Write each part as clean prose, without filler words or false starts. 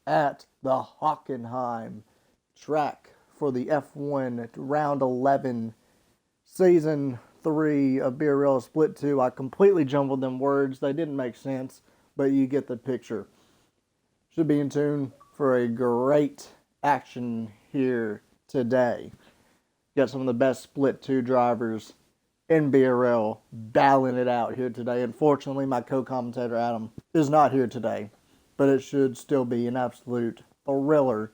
at the Hockenheim track for the F1 Round 11 Season 3 of BRL Split 2. I completely jumbled them words. They didn't make sense, but you get the picture. Should be in tune for a great action here today. Got some of the best Split 2 drivers in BRL battling it out here today. Unfortunately, my co-commentator Adam is not here today, but it should still be an absolute thriller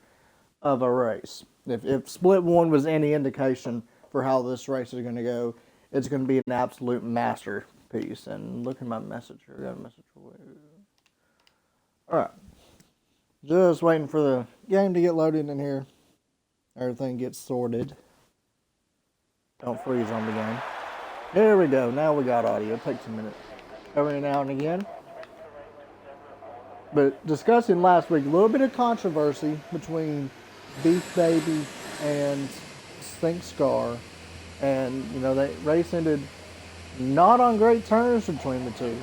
of a race. If Split 1 was any indication for how this race is going to go, it's going to be an absolute masterpiece. And look at my message here. I got a message for you. All right. Just waiting for the game to get loaded in here. Everything gets sorted. Don't freeze on the game. There we go. Now we got audio. It takes a minute every now and again. But discussing last week, a little bit of controversy between Beef Baby and Stink Scar. And, you know, the race ended not on great terms between the two.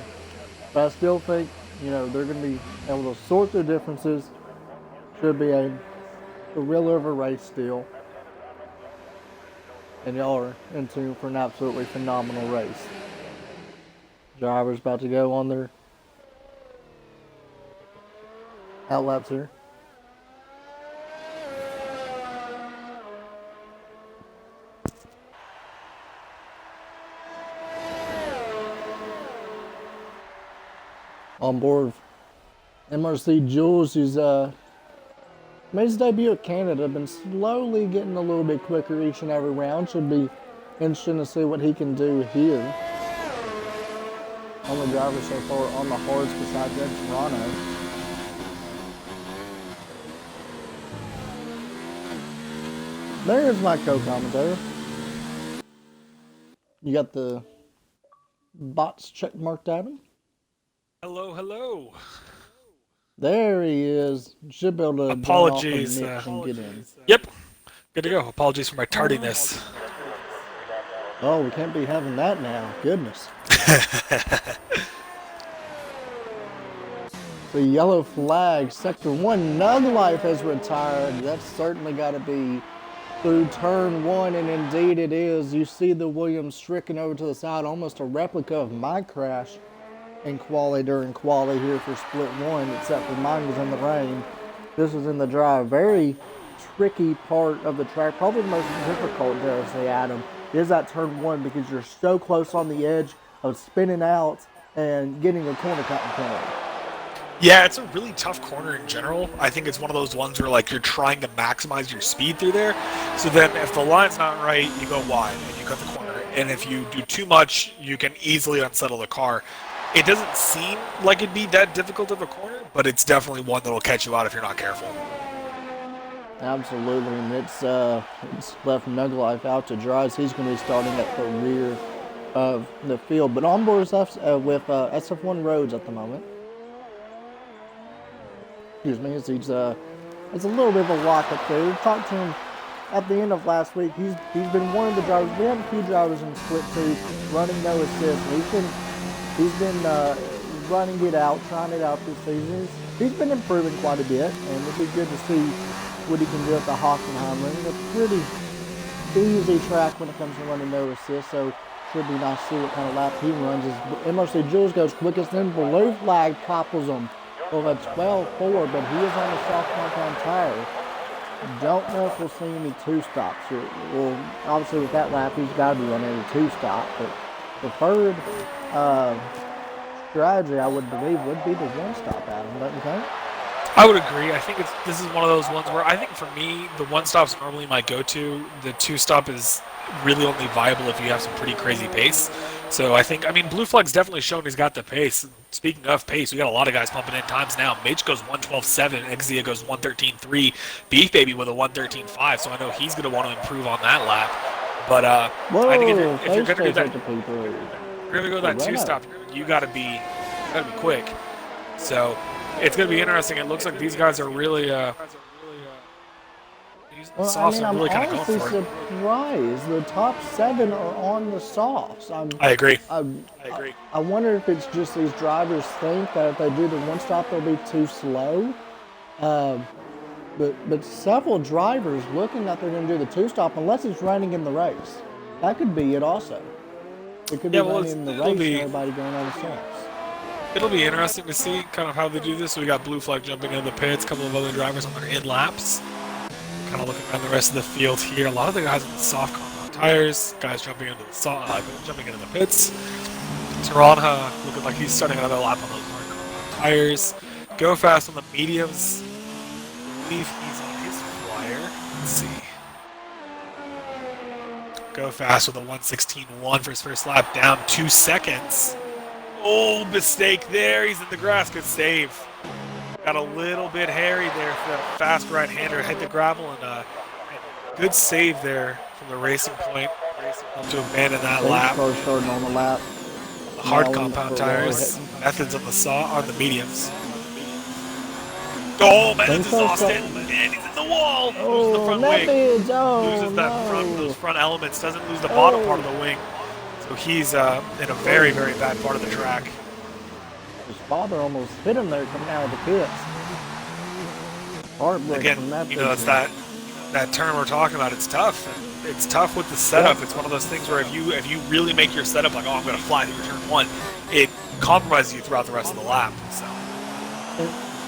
But I still think, you know, they're going to be able to sort their differences. Should be a thriller of a race still. And y'all are in tune for an absolutely phenomenal race. Drivers about to go on their outlaps here. On board MRC Jules, who's made his debut at Canada, been slowly getting a little bit quicker each and every round. Should be interesting to see what he can do here. Only driver so far on the hards besides Ed Toronto. There's my co-commentator. You got the bots check marked at him? Hello, hello. There he is. Should be able to Apologies. and get in. Yep. Good to go. Apologies for my tardiness. Oh, we can't be having that now. Goodness. The yellow flag, Sector 1, Nug Life has retired. That's certainly got to be through turn 1, and indeed it is. You see the Williams stricken over to the side, almost a replica of my crash in quali during quali here for Split 1, except for mine was in the rain. This was in the dry. Very tricky part of the track, probably the most difficult, dare I say, Adam, is that turn 1 because you're so close on the edge of spinning out and getting a corner cut and penalty. Yeah, it's a really tough corner in general. I think it's one of those ones where like you're trying to maximize your speed through there. So then if the line's not right, you go wide and you cut the corner. And if you do too much, you can easily unsettle the car. It doesn't seem like it'd be that difficult of a corner, but it's definitely one that'll catch you out if you're not careful. Absolutely, and it's left Nug Life out to dry as he's going to be starting at the rear of the field. But on board with SF1 Rhodes at the moment. Excuse me, it's a little bit of a lock up there. We talked to him at the end of last week. He's been one of the drivers. We have a few drivers in Split 2 running no assist. He's been running it out, trying it out this season. He's been improving quite a bit, and it'll be good to see what he can do at the Hockenheim. Running a pretty easy track when it comes to running no assist, so should be nice to see what kind of lap he runs. As MRC Jules goes quickest, then blue flag topples him with a 12.4, but he is on the soft compound tire. Don't know if we'll see any two-stops here. Well, obviously with that lap, he's got to be running a two-stop, but the third strategy, I would believe, would be the one-stop, Adam, don't you think? I would agree. I think this is one of those ones where I think for me, the one-stop's normally my go-to. The two-stop is really only viable if you have some pretty crazy pace. So I mean, Blue Flag's definitely shown he's got the pace. Speaking of pace, we got a lot of guys pumping in times now. Mitch goes 1:12.7, Exia goes 1:13.3, Beef Baby with a 1:13.5, so I know he's going to want to improve on that lap. But I think if you're going to do that, you're going to go that two-stop, you got to be quick. So it's going to be interesting. It looks like these guys are really I'm honestly surprised. The top 7 are on the softs. I agree. I wonder if it's just these drivers think that if they do the one stop, they'll be too slow. Uh, but several drivers looking like they're going to do the two-stop unless it's raining in the race. That could be it also. It could be Yeah, well, raining in the race and everybody going on the softs. it'll be interesting to see kind of how they do this. So we got Blue Flag jumping into the pits, a couple of other drivers on their in laps. Kind of looking around the rest of the field here. A lot of the guys on the soft compound tires, guys jumping into the pits. Taranha looking like he's starting another lap on those hard compound tires. Go fast on the mediums. I believe he's on his flyer. Let's see. Go fast with a 1:16.1 for his first lap, down 2 seconds. Oh, mistake there. He's in the grass. Good save. Got a little bit hairy there for that fast right-hander. Hit the gravel and good save there from the Racing Point. To abandon that lap. Starting on the lap. The hard compound tires. Methods on the mediums. Oh, Methods is lost it. And he's in the wall. Loses the front wing. Loses those front elements. Doesn't lose the bottom part of the wing. So he's in a very, very bad part of the track. His father almost hit him there coming out of the pits. Heartbreak from that. It's that turn we're talking about. It's tough. It's tough with the setup. It's one of those things where if you really make your setup like, oh, I'm going to fly through turn one, it compromises you throughout the rest of the lap. So.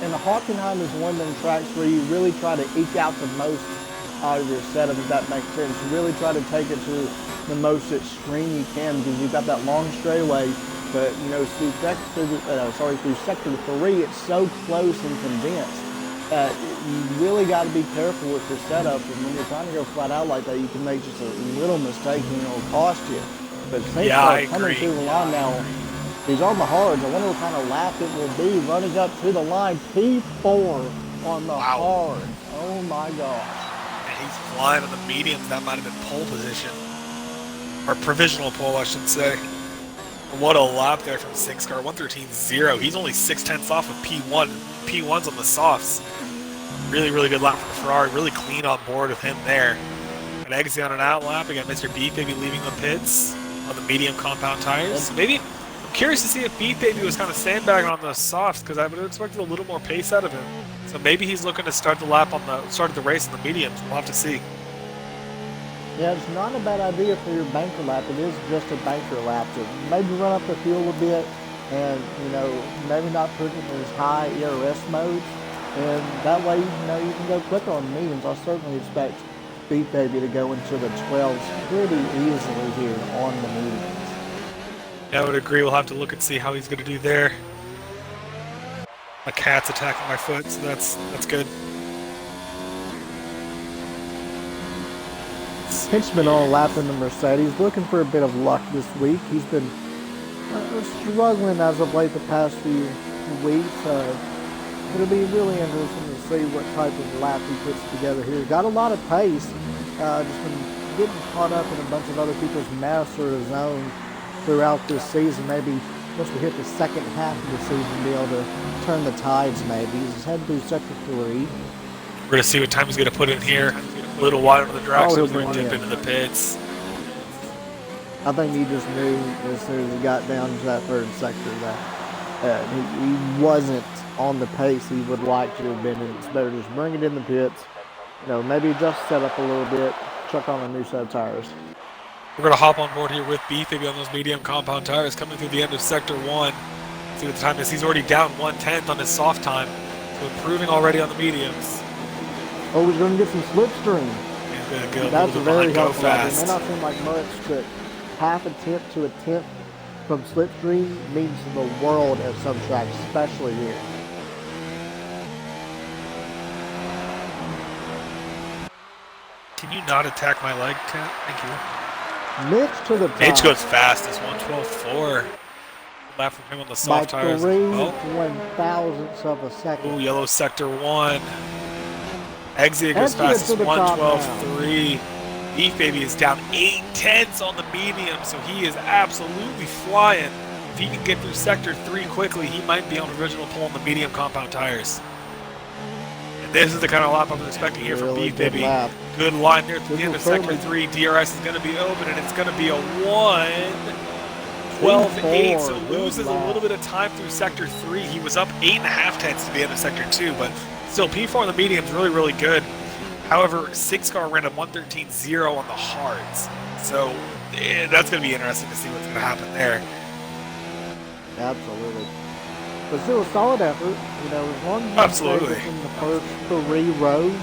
And the Hockenheim is one of them tracks where you really try to eke out the most out of your setup, if that makes sense. You really try to take it to the most extreme you can because you've got that long straightaway. But through sector 3, it's so close and condensed that you really got to be careful with your setup. And when you're trying to go flat out like that, you can make just a little mistake and it'll cost you. But coming through the line now. He's on the hards. I wonder what kind of lap it will be running up to the line. P4 on the hard. Oh my gosh. And he's flying on the mediums. That might have been pole position. Or provisional pole, I should say. What a lap there from 6-car. 1:13.0. He's only 6/10 off of P1. P1's on the softs. Really, really good lap for the Ferrari. Really clean on board with him there. An exit on an out lap. We got Mr. Beef maybe leaving the pits on the medium compound tires. Maybe. Curious to see if Beef Baby was kind of sandbagging on the softs because I would have expected a little more pace out of him. So maybe he's looking to start the race on the mediums. We'll have to see. Yeah, it's not a bad idea for your banker lap. It is just a banker lap to maybe run up the field a bit and maybe not put it in his high ERS modes. And that way, you can go quicker on the mediums. I certainly expect Beef Baby to go into the 12s pretty easily here on the mediums. Yeah, I would agree. We'll have to look and see how he's going to do there. My cat's attacking my foot, so that's good. Hinch's been on a lap in the Mercedes, looking for a bit of luck this week. He's been struggling as of late the past few weeks. It'll be really interesting to see what type of lap he puts together here. Got a lot of pace. Just been getting caught up in a bunch of other people's mess or his own throughout this season. Maybe once we hit the second half of the season, be able to turn the tides maybe. He's heading through sector 3. We're going to see what time he's going to put in here. A little wide on the drag, so he's going to dip into the pits. I think he just knew as soon as he got down to that third sector that he wasn't on the pace he would like to have been in. It's better just bring it in the pits. Maybe just set up a little bit, chuck on a new set of tires. We're going to hop on board here with Beef, maybe on those medium compound tires coming through the end of Sector 1. See what the time is. He's already down 1/10 on his soft time, so improving already on the mediums. Oh, he's going to get some slipstream. He's going to go That's very helpful. Fast. It may not seem like much, but half a tenth to a tenth from slipstream means the world at some tracks, especially here. Can you not attack my leg, Cat? Thank you. Mitch to the top. Mitch goes fastest, 1:12.4. Lap from him on the soft tires. By 3/1000ths of a second. Ooh, yellow sector 1. Exit goes fastest, 1:12.3. Beef Baby is down 8/10 on the medium, so he is absolutely flying. If he can get through sector 3 quickly, he might be on original pole on the medium compound tires. And this is the kind of lap I'm expecting here from Beef Baby. Good line there at the end of sector 3. DRS is going to be open, and it's going to be a 1:12.8, so loses a little bit of time through sector 3. He was up 8.5 tenths to the end of sector 2, but Still, P4 on the medium is really, really good. However, 6 car ran a 113.0 on the hards. So that's going to be interesting to see what's going to happen there. Absolutely. But still a solid effort. You know, as long as you Absolutely. stay within the first 3 rows,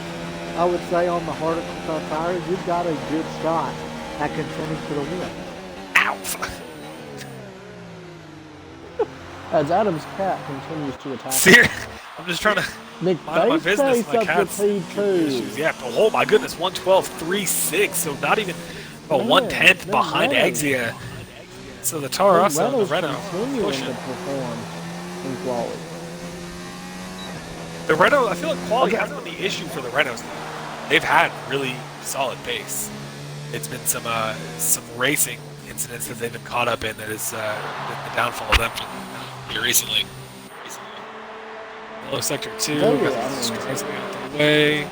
I would say on the harder tires, you've got a good shot at contending for the win. Ow! As Adam's cat continues to attack. Seriously, I'm just trying to Nick mind my business. My up cat's to P2. Yeah, but oh my goodness, 112.36, so not even about 1/10 behind Exia. So the Tarasso and the Renault pushing. To perform in quality. The Renault, I feel like quality hasn't been the issue for the Renaults. They've had really solid pace. It's been some racing incidents that they've been caught up in that has been the downfall of them here recently. Yellow sector 2, got out the way.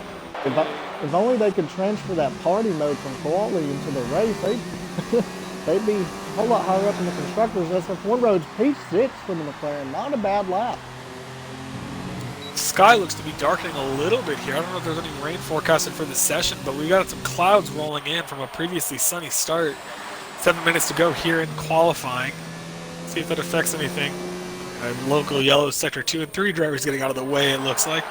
If only they could transfer that party mode from quality into the race, they'd be a whole lot higher up in the constructors. SF1 roads, P6 for the McLaren. Not a bad lap. Sky looks to be darkening a little bit here. I don't know if there's any rain forecasted for this session, but we got some clouds rolling in from a previously sunny start. 7 minutes to go here in qualifying. See if that affects anything. Local yellow sector 2 and 3 drivers getting out of the way, it looks like.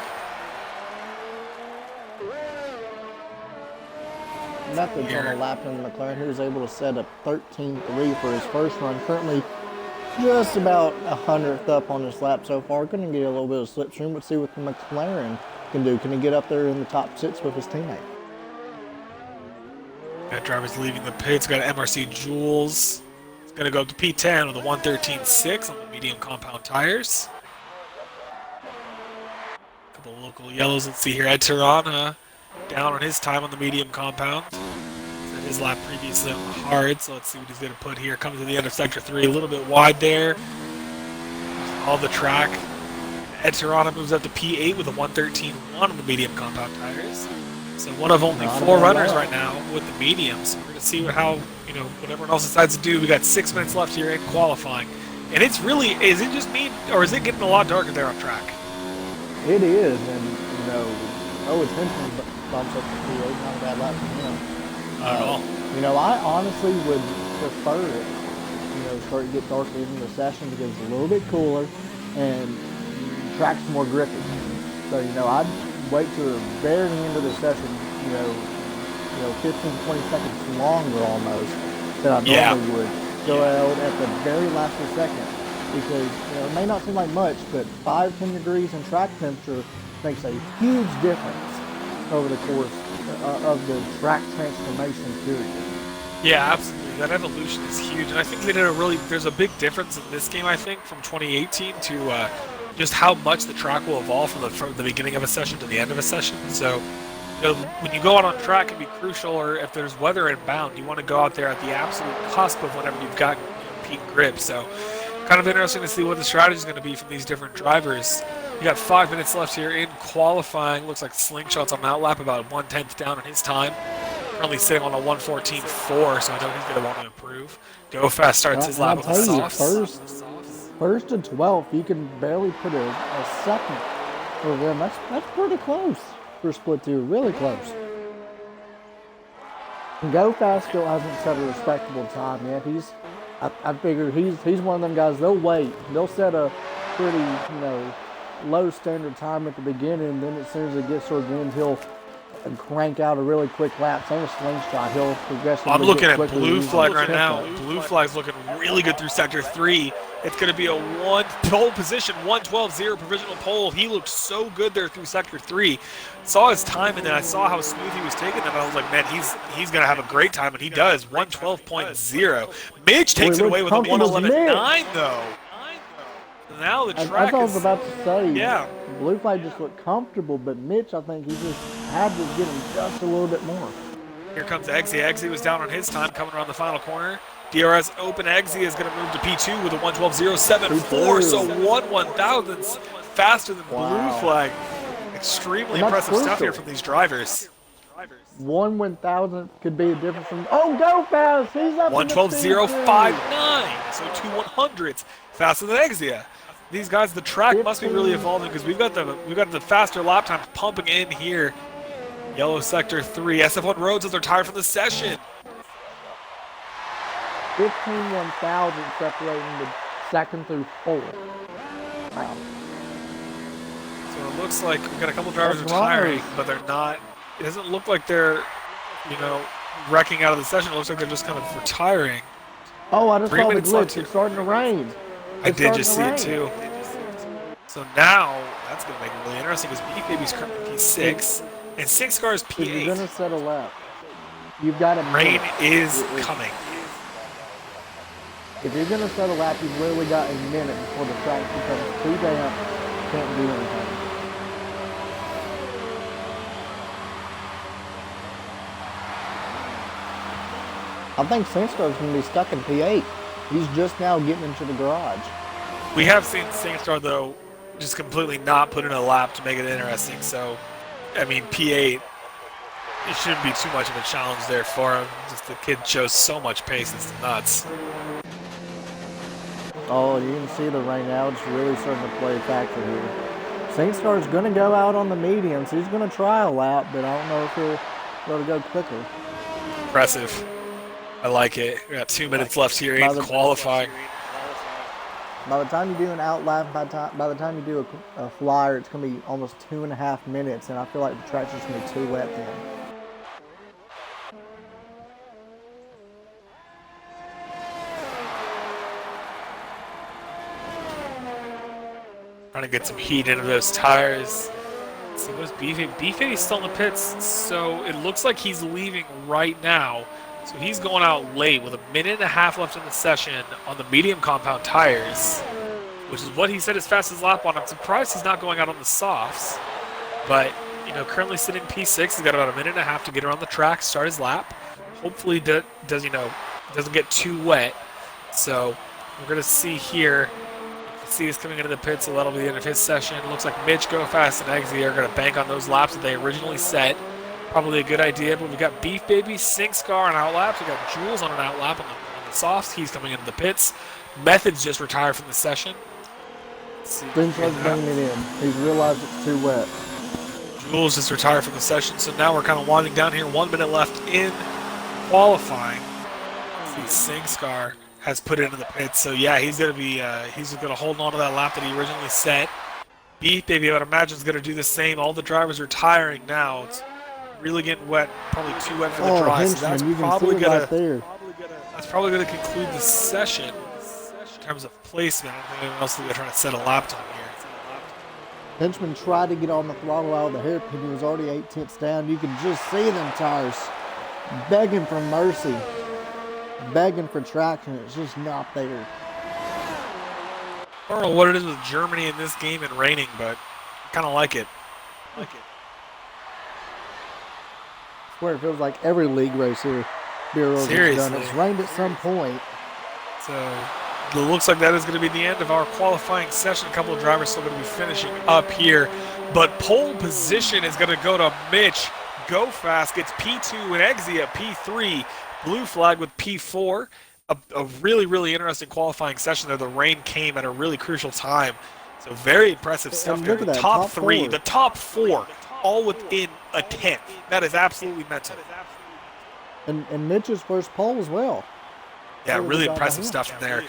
Methods on a lap in McLaren. He was able to set up 13.3 for his first run. Currently just about 100th up on this lap so far. Going to get a little bit of slipstream, but see what the McLaren can do. Can he get up there in the top 6 with his teammate? That driver's leaving the pits. Got MRC Jules. It's going to go up to P10 with a 113.6 on the medium compound tires. A couple of local yellows. Let's see here. Ed Tirana down on his time on the medium compound. His lap previously on the hard, so let's see what he's going to put here. Comes to the end of sector 3, a little bit wide there. All the track. Ed Tirana moves up to P8 with a 113.1 on the medium compound tires. So one of only 4 runners right now with the mediums. So we're going to see how, what everyone else decides to do. We got 6 minutes left here in qualifying. And it's really, is it just me, or is it getting a lot darker there on track? It is, and, it's Henson bumps up to P8, not a bad lap for him. Not at all. I honestly would prefer it, start to get darker in the session because it's a little bit cooler and track's more grippy. So, I'd wait to the very end of the session, 15, 20 seconds longer almost than I normally would. Go out at the very last second because, it may not seem like much, but 5-10 degrees in track temperature makes a huge difference over the course of the track transformation period. Yeah, absolutely. That evolution is huge, and I think they did there's a big difference in this game, I think, from 2018 to just how much the track will evolve from the beginning of a session to the end of a session. So, when you go out on track, it can be crucial, or if there's weather inbound, you want to go out there at the absolute cusp of whenever you've got peak grip. So, kind of interesting to see what the strategy is going to be from these different drivers. We got 5 minutes left here in qualifying. Looks like Slingshot's on that lap, about 1/10 down on his time. Currently sitting on a 114.4, so I know he's going to want to improve. Go Fast starts his lap with a softs. First and 12th, you can barely put a second over them. That's pretty close for Split 2, really close. And Go Fast still hasn't set a respectable time yet. I figure he's one of them guys. They'll wait. They'll set a pretty low standard time at the beginning, and then as soon as it gets towards the end, he'll crank out a really quick lap. Same as Slingshot. He'll progressively I'm looking at quickly. Blue Flag right now. Blue Flag's looking really good through sector 3. It's going to be a pole position, 112.0 provisional pole. He looked so good there through sector 3. Saw his time, and then I saw how smooth he was taking it, and I was like, man, he's going to have a great time, and he does. 112.0. Mitch takes it away with a 111.9, though. Now the track I was about to say, yeah. Blue Flag just looked comfortable, but Mitch, I think he just had to get him just a little bit more. Here comes Eggsy. Eggsy was down on his time coming around the final corner. DRS open. Eggsy is going to move to P2 with a 112.074, so 1/1000ths faster than Blue Flag. Extremely impressive stuff here from these drivers. 1/1000th could be the difference from. Oh, Go Fast! He's up. 112.059, so 2/100ths faster than Exia. these guys, the track must be really 15. evolving because we've got the faster lap times pumping in here. Yellow sector 3, SF1 Roads as they're tired from the session. 1,000 separating the second through fourth. Wow. So it looks like we've got a couple drivers That's retiring, right. but they're not. It doesn't look like they're, wrecking out of the session. It looks like they're just kind of retiring. Oh, I just 3 saw the minutes left glitch. here. It's starting to rain. I It's did starting just to see rain. it too. So now that's going to make it really interesting because Beef Baby's currently P6 and Six Car is If you're P8. gonna settle up, you've got to Rain is coming. If you're gonna settle up, you've literally got a minute before the track becomes too damp. Can't do anything. I think Sandstorm's gonna be stuck in P8. He's just now getting into the garage. We have seen SingStar though just completely not put in a lap to make it interesting. So, I mean, P8, it shouldn't be too much of a challenge there for him. Just the kid shows so much pace, it's nuts. Oh, you can see the rain now. It's really starting to play a factor here. Sandstar's gonna go out on the mediums. He's gonna try a lap, but I don't know if he'll be able to go quicker. Impressive. I like it. We got 2 minutes left here By in the- qualifying. By the time you do an out lap, by the time you do a flyer, it's going to be almost 2.5 minutes, and I feel like the track's just going to be too wet then. Trying to get some heat into those tires. Let's see, where's Beefy? Still in the pits, so it looks like he's leaving right now. So he's going out late with 1.5 minutes left in the session on the medium compound tires, which is what he set his fastest lap on. I'm surprised he's not going out on the softs, but currently sitting P6. He's got about 1.5 minutes to get around the track, start his lap. Hopefully, doesn't get too wet. So we're gonna see here. See he's coming into the pit, so that'll be the end of his session. Looks like Mitch, Go Fast, and Eggsy are going to bank on those laps that they originally set. Probably a good idea, but we got Beef Baby, SingScar on out laps. We got Jules on an out lap on the softs. He's coming into the pits. Methods just retired from the session. Sandstar's bringing it in. He's realized it's too wet. Jules just retired from the session, so now we're kind of winding down here. 1 minute left in qualifying. See, SingScar has put it into the pits, so yeah, he's gonna hold on to that lap that he originally set. Beef Baby, I would imagine, is gonna do the same. All the drivers are tiring now. It's really getting wet, probably too wet for the dry. Henchman, So that's you probably can see it right there. that's probably gonna conclude the session in terms of placement. I don't think anyone else is trying to set a lap time here. Henchman tried to get on the throttle out of the hairpin. He was already 8 tenths down. You can just see them tires begging for mercy, begging for traction. It's just not there. I don't know what it is with Germany in this game and raining, but I kind of like it. I swear it feels like every league race here. Bureau's done. It's rained at some point. So it looks like that is going to be the end of our qualifying session. A couple of drivers still going to be finishing up here, but pole position is going to go to Mitch. Go Fast gets P2 and Eggsy at P3. Blue Flag with P4. A really, really interesting qualifying session there. The rain came at a really crucial time. So very impressive stuff there. The top three, the top four, all within a tenth. That is absolutely mental. And Mitch's first pole as well. Yeah, really impressive stuff from there.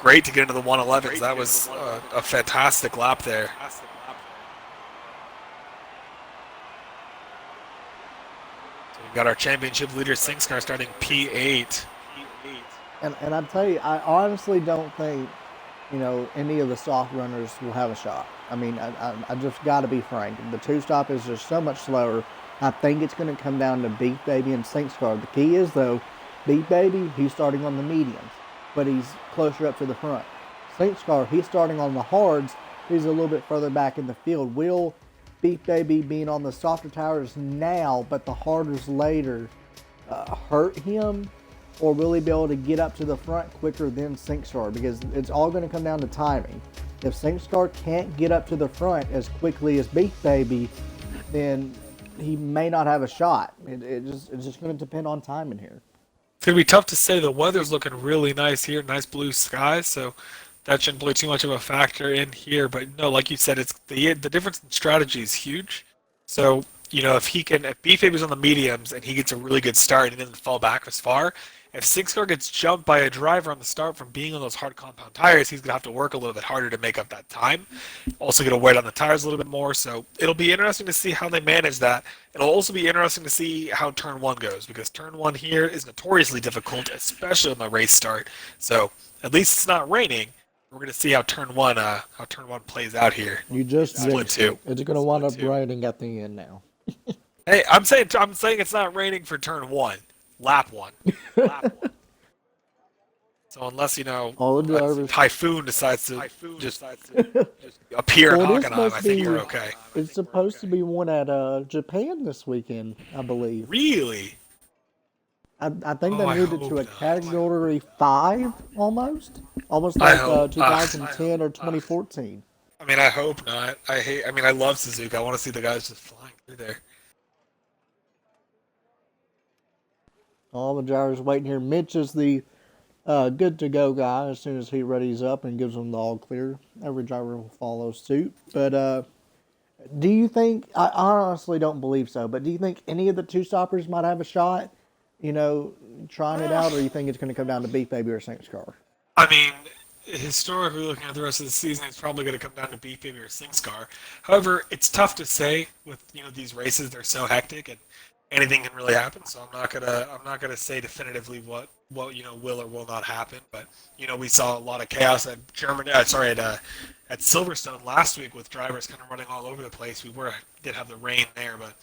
Great to get into the 111s. That was a fantastic lap there. So we've got our championship leader, SingScar, starting P8. And I tell you, I honestly don't think, any of the soft runners will have a shot. I mean, I just got to be frank. The two-stop is just so much slower. I think it's going to come down to Beef Baby and SingScar. The key is, though, Beef Baby, he's starting on the mediums, but he's closer up to the front. SingScar, he's starting on the hards. He's a little bit further back in the field. Will Beef Baby being on the softer tires now, but the harders later, hurt him? Or will he be able to get up to the front quicker than SingScar? Because it's all going to come down to timing. If SingScar can't get up to the front as quickly as Beef Baby, then he may not have a shot. It's just going to depend on timing here. It's going to be tough to say. The weather's looking really nice here. Nice blue skies. So that shouldn't play too much of a factor in here. But no, like you said, it's the difference in strategy is huge. So if B-Faber's on the mediums and he gets a really good start and he doesn't fall back as far, if Six Car gets jumped by a driver on the start from being on those hard compound tires, he's gonna have to work a little bit harder to make up that time. Also gonna wear down the tires a little bit more. So it'll be interesting to see how they manage that. It'll also be interesting to see how turn one goes because turn one here is notoriously difficult, especially on the race start. So at least it's not raining. We're gonna see how turn one plays out here. You just Split jinxed two. it. It's going to wind up raining at the end now. Hey, I'm saying it's not raining for turn one, lap one. So unless All the drivers. Typhoon decides to just appear in Well, this Hockenheim, must I think be- you're okay. It's supposed to be one at Japan this weekend, I believe. Really? I think Oh, they I moved it hope to a not. category 5 almost I like hope- 2010 or 2014. I mean, I hope not. I love Suzuka. I want to see the guys just flying through there. All the drivers waiting here. Mitch is the good to go guy. As soon as he readies up and gives them the all clear, every driver will follow suit. But do you think? I honestly don't believe so. But do you think any of the two stoppers might have a shot? Trying it out, or you think it's going to come down to Beef Baby or Saints Car? I mean, historically looking at the rest of the season, it's probably going to come down to Beef Baby or Sings Car. However, it's tough to say with these races. They're so hectic and anything can really happen. So I'm not gonna say definitively what will or will not happen. But we saw a lot of chaos at at Silverstone last week with drivers kind of running all over the place. Did have the rain there, but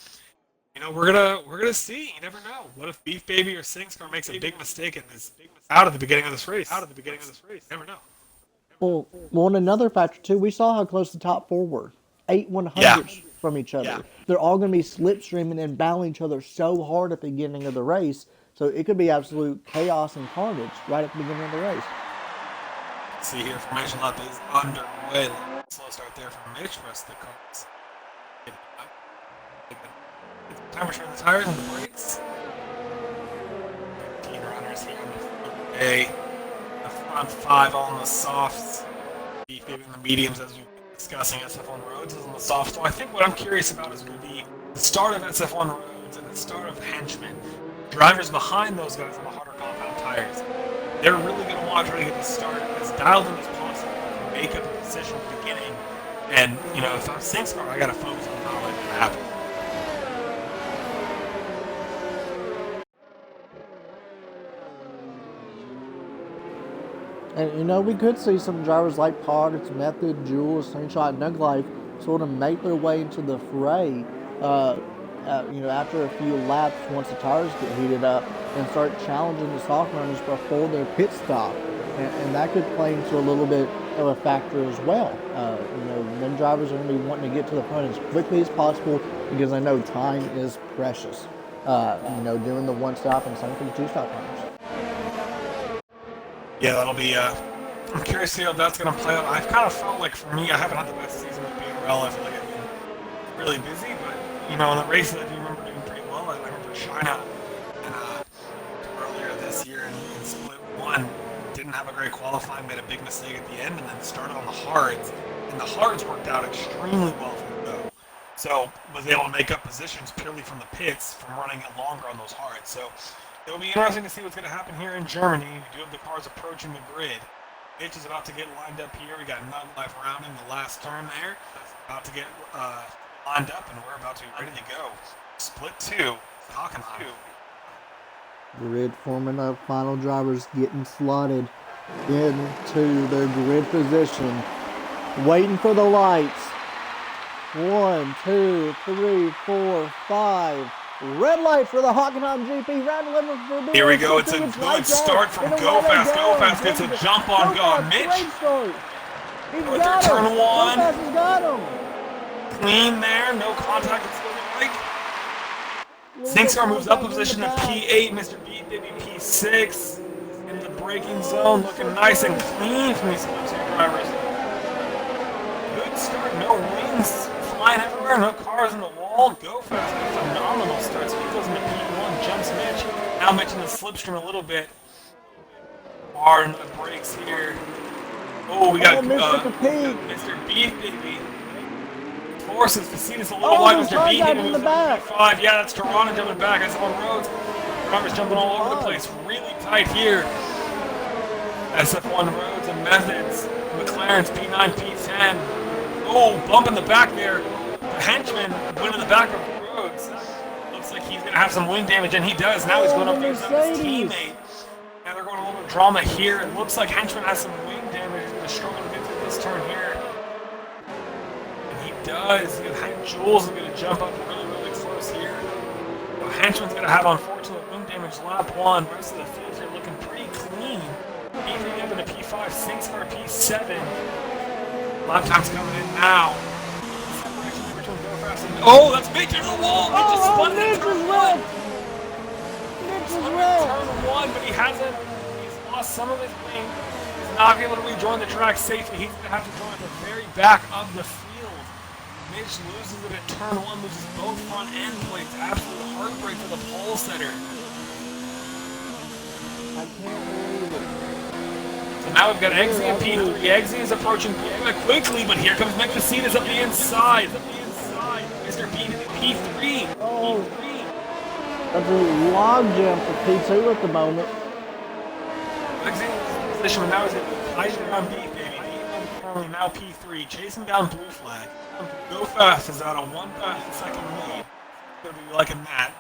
we're gonna see. You never know. What if Beef Baby or Sings Car makes a big mistake and is out at the beginning of this race? You never know. Well, and another factor too, we saw how close the top four were. 8/100ths Yeah. from each other. Yeah. They're all going to be slipstreaming and battling each other so hard at the beginning of the race. So it could be absolute chaos and carnage right at the beginning of the race. See here, formation lap is underway. Slow start there from Mitch. Rest of the cars. It's time to turn the tires and the brakes. 15 runners here on the front A. The front five all on the softs. Beef Baby in the mediums as we've been discussing. SF1 Roads is on the soft. So I think what I'm curious about is going to be the start of SF1 Roads and the start of Henchmen. Drivers behind those guys on the harder compound tires. They're really going to want to try to get the start as dialed in as possible, make up a position at the beginning. And, if I'm Sings Car, I got to focus on not letting it happen. And we could see some drivers like Poggins, Method, Jules, Slingshot, and Nuglife sort of make their way into the fray. After a few laps, once the tires get heated up, and start challenging the soft runners before their pit stop, and that could play into a little bit of a factor as well. Then drivers are going to be wanting to get to the front as quickly as possible because they know time is precious. Doing the one stop and same for the two stop runners. Yeah, that'll be. I'm curious to see how that's going to play out. I've kind of felt like for me, I haven't had the best season with BRL. I feel like I've been really busy, but in the races I do remember doing pretty well. I remember China earlier this year in Split 1 didn't have a great qualifying, made a big mistake at the end, and then started on the hards. And the hards worked out extremely well for the go. So was able to make up positions purely from the pits from running it longer on those hards. So it'll be interesting to see what's going to happen here in Germany. We do have the cars approaching the grid. Mitch is about to get lined up here. We got Nuglife rounding the last turn there. About to get lined up, and we're about to be ready to go. Split 2, Hockenheim. Grid forming up, final drivers getting slotted into their grid position. Waiting for the lights. 1, 2, 3, 4, 5. Red light for the Hockenheim GP. Round 11 for BRL. Here we go. It's a good start from Go Fast. Go Fast gets a jump on God. Mitch. Great start. He's Go got through him. turn one. Go Fast has got him. Clean there. No contact. It's looking like. Sings Car moves up a position to P8. Mr. B, Baby P6. In the braking zone. Looking nice and clean from these two drivers. Good start. No wings flying everywhere. No cars in the wall. Go Fast. Phenomenal start. So he goes into P1. Jumps Mitch. Now Mitch in the slipstream a little bit. Hard into the brakes here. Oh, we got Mr. Capete. Mr. Beef Baby. Forces Facinas a little Oh, wide. there's Mr. Beef Conrad Baby in the moves up back. to P5. Yeah, that's Toronto jumping back. That's on Rhodes. Drivers jumping all over the place. Really tight here. SF1 Rhodes and Methods. McLaren's P9, P10. Oh, bump in the back there. The henchman went in the back of Rhodes. Looks like he's going to have some wing damage, and he does. Now he's going up against his teammate. Now they're going a little bit of drama here. It looks like henchman has some wing damage. He's going to struggle to get through this turn here. And he does. Jules is going to jump up really, really close here. Well, henchman's going to have, unfortunately, wing damage lap 1. The rest of the field here looking pretty clean. P3 up into P5, SingStar P7. Lap time's coming in now. Oh, that's Mitch into the wall! Mitch just spun into turn 1! Mitch is Turn red! 1, but he hasn't. He's lost some of his wing. He's not able to rejoin the track safely. He's going to have to join at the very back of the field. Mitch loses it at turn 1, loses both front end plates. Absolute heartbreak for the pole setter. I can't believe it. So now we've got Eggsy and P3. Eggsy is approaching quickly, but here comes Mick Facinas up the inside. Mr. P3. Oh. That's a log jam for P2 at the moment. Eggsy position now is on B, baby. Currently now P3, chasing down Blue Flag. Go Fast is out on 1 second lead. It's going to be liking that.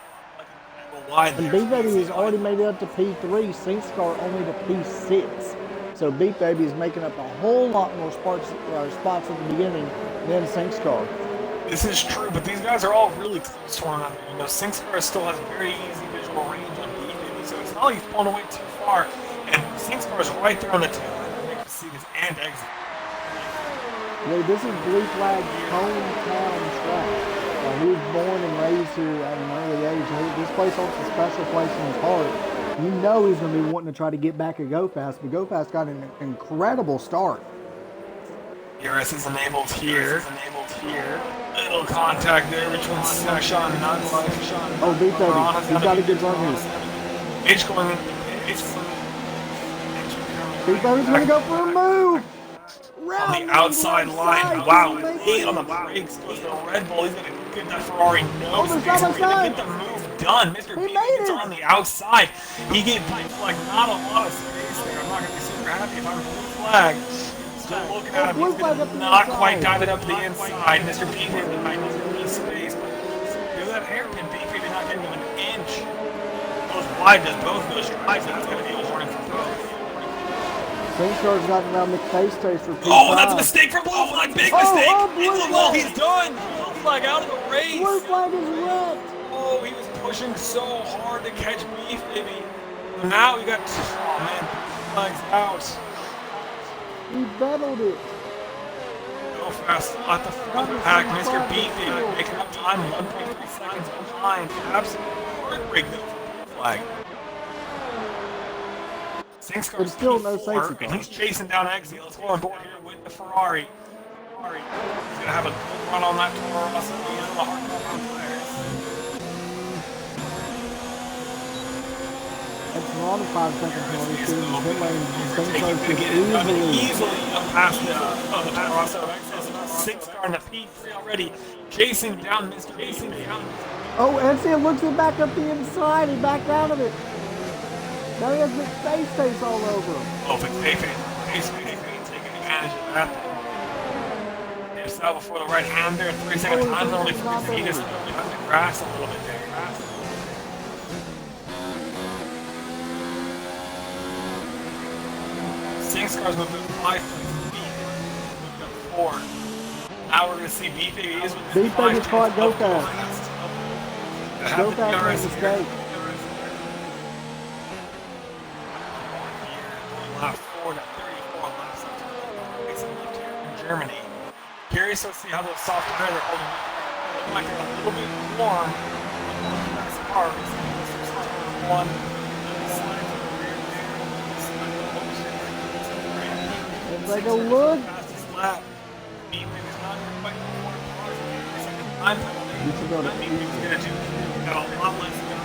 Wide And there. Beef Baby has already made it up to P3, SingStar only to P6. So Beef Baby is making up a whole lot more spots at the beginning than SingStar. This is true, but these guys are all really close to one another. You know, SingStar still has a very easy visual range on Beef Baby, so it's not like he's pulling away too far. And SingStar is right there on the tail end of Nick Facinas and Exit. This is Blue Flag's hometown track. He was born and raised here at an early age. This place holds a special place in his heart. You know he's going to be wanting to try to get back at Go Fast, but Go Fast got an incredible start. DRS is enabled here. Little contact there between Sean and Nuts. Oh, Beef Baby, he's got a good run here. H going in. Beef Baby's going to go for a move. On the outside line. Wow, lead on the brakes goes to Red Bull. He's going to get that Ferrari nose. He's going to get the move done. Mr. B gets on the outside. He gave Blue Flag not a lot of space there. I'm not going to be super happy if I'm Blue Flag. Still looking at him. He's going to not quite dive it up the inside. Mr. B might need space. But that hairpin, B maybe not getting him an inch. Goes wide, does both those strides. That's going to be a warning for both. SingStar's gotten around McFace taste for P5. Oh, that's a mistake from Blue Flag. Big mistake. Blue Into the wall. He's done. Blue Flag out of the race. Blue Flag is wrecked. Oh, he was pushing so hard to catch Beef Baby. Now we got, oh man, Blue Flag's out. He battled it. Go Fast at the front pack. Mr. Beef Baby making up time 1.3 seconds behind. Absolute heartbreak though for Blue Flag. There's still no safety car. And he's chasing down Eggsy. Let's go on board here with the Ferrari. He's going to have a good run on that Toro Rosso. He is the hard players. That's not a 5-second penalty. Shooting the pit lane. SingStar could easily past the Toro Rosso. SingStar in the P3 already. Chasing down Mr. Beef. Oh, and see, it looks it back up the inside. He backed out of it. Now he has McFace taste all over him. Oh, McFace taking advantage of that. Hit himself before the right hand there. 3 second time penalty for Facinas. He just cut the grass a little bit there. SingStar's moved up 5 points. Moved up 4. Now we're going to see Beef Baby is with Beef Baby's caught Go Fast. Go Fast made a mistake. Lap 4 to 34 laps left here in Germany. Curious to see how those soft tires are holding up. Look like they're a little bit warm. That's hard. One. Take a look. Fastest lap. Beef is not quite I'm going to do got a lot less than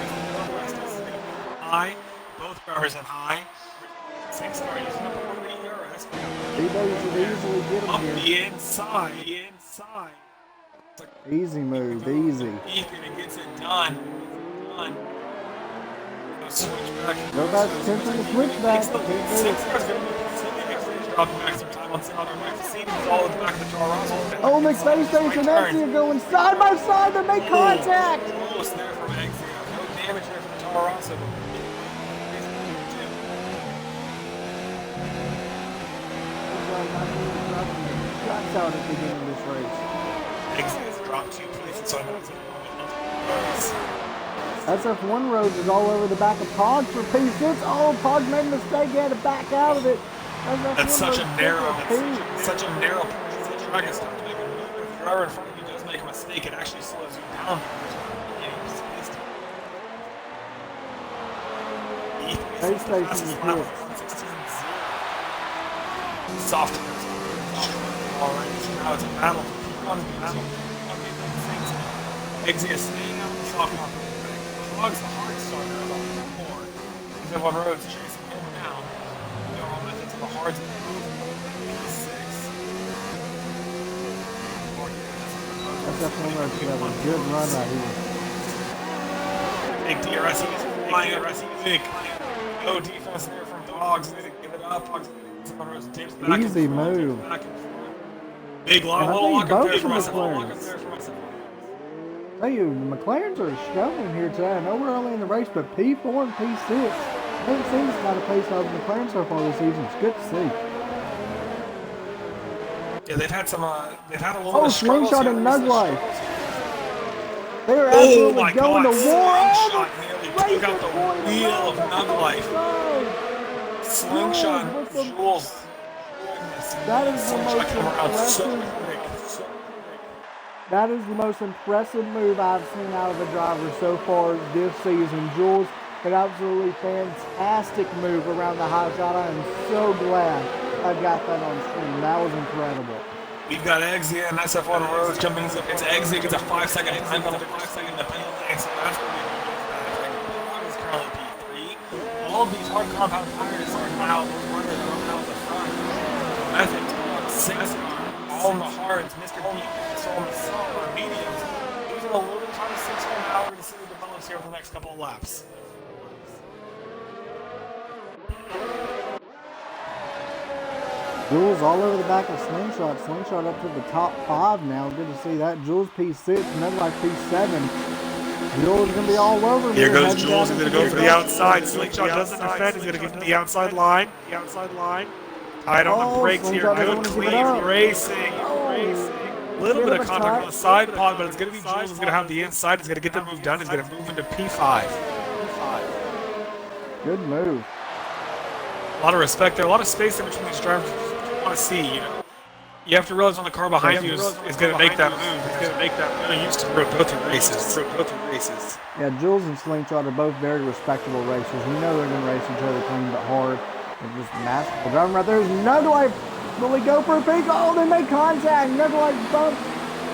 high. Both drivers in high. SingStar using up a little bit of ERS. Debo's should easily get him Up here. the inside. Easy move, easy. Ethan, it gets it done. Switchback. Go back, attention to switchback. Can't do it. Dropping back some time on the other back to see him. All the back of the Toro Rosso. Oh, McFace and Exia going side by side. They make contact. Close there from Exia. No damage there from the Toro Rosso. Shots out at the beginning of this race. Exia's dropped 2 places, so I know it's SF1 Roads is all over the back of Pog for P6. Oh, Pog made a mistake. He had to back out of it. That's such a narrow portion of the track and stuff to make a move. If the driver in front of you does make a mistake, it actually slows you down. Base station is good. Soft. Alright, so now it's a battle. Exia staying out of the soft top. Pog's the hard starter about 4. SF1 Roads chasing him down. All methods of the hards. SF1 Roads should have a good run right here. Big DRS, he's flying. Big. No defense there from Dogs. They didn't give it up. Easy move. Big long little lock up there for myself. Tell you, the McLarens are struggling here today. I know we're early in the race, but P4 and P6 haven't seen this kind of pace out of McLaren so far this season. It's good to see. Yeah, they've had a little bit of struggles. Slingshot and Nug Life. They're absolutely going to war. Slingshot nearly took out the wheel of Nug Life. Slingshot, Jules. That is the most impressive. That is the most impressive move I've seen out of a driver so far this season. Jules, an absolutely fantastic move around the high shot. I am so glad I got that on stream. That was incredible. We've got Exia and SF1 Roads jumping into it. Exia gets a 5-second time penalty, 5-second penalty, so that's going to be is currently P3. All of these hard compound tires are now running out the front. Method, 6 all in the hards, Mr. P, so on the soft or mediums. Using a little bit of time to 6 hour to see the develops here for the next couple of laps. Jules all over the back of Slingshot. Slingshot up to the top 5 now. Good to see that. Jules P6, Nug Life P7. Jules is going to be all over. Here goes Jules. He's going to go for the outside. Slingshot doesn't defend. He's going to get to the outside line. Tied on the brakes here. Good, clean racing. A little bit of contact on the side pod, but it's going to be Jules. He's going to have the inside. He's going to get the move done. He's going to move into P5. Good move. A lot of respect there. A lot of space in between these drivers. You want to see, you know. You have to realize when the car behind you is going to make that move. It's going to make that move. Used to both races. Yeah, Jules and Slingshot are both very respectable racers. We know they're going to race each other clean but hard. They're just masterful driving right there. Nug Life. Will he go for a peak? Oh, they make contact. Nug Life bumps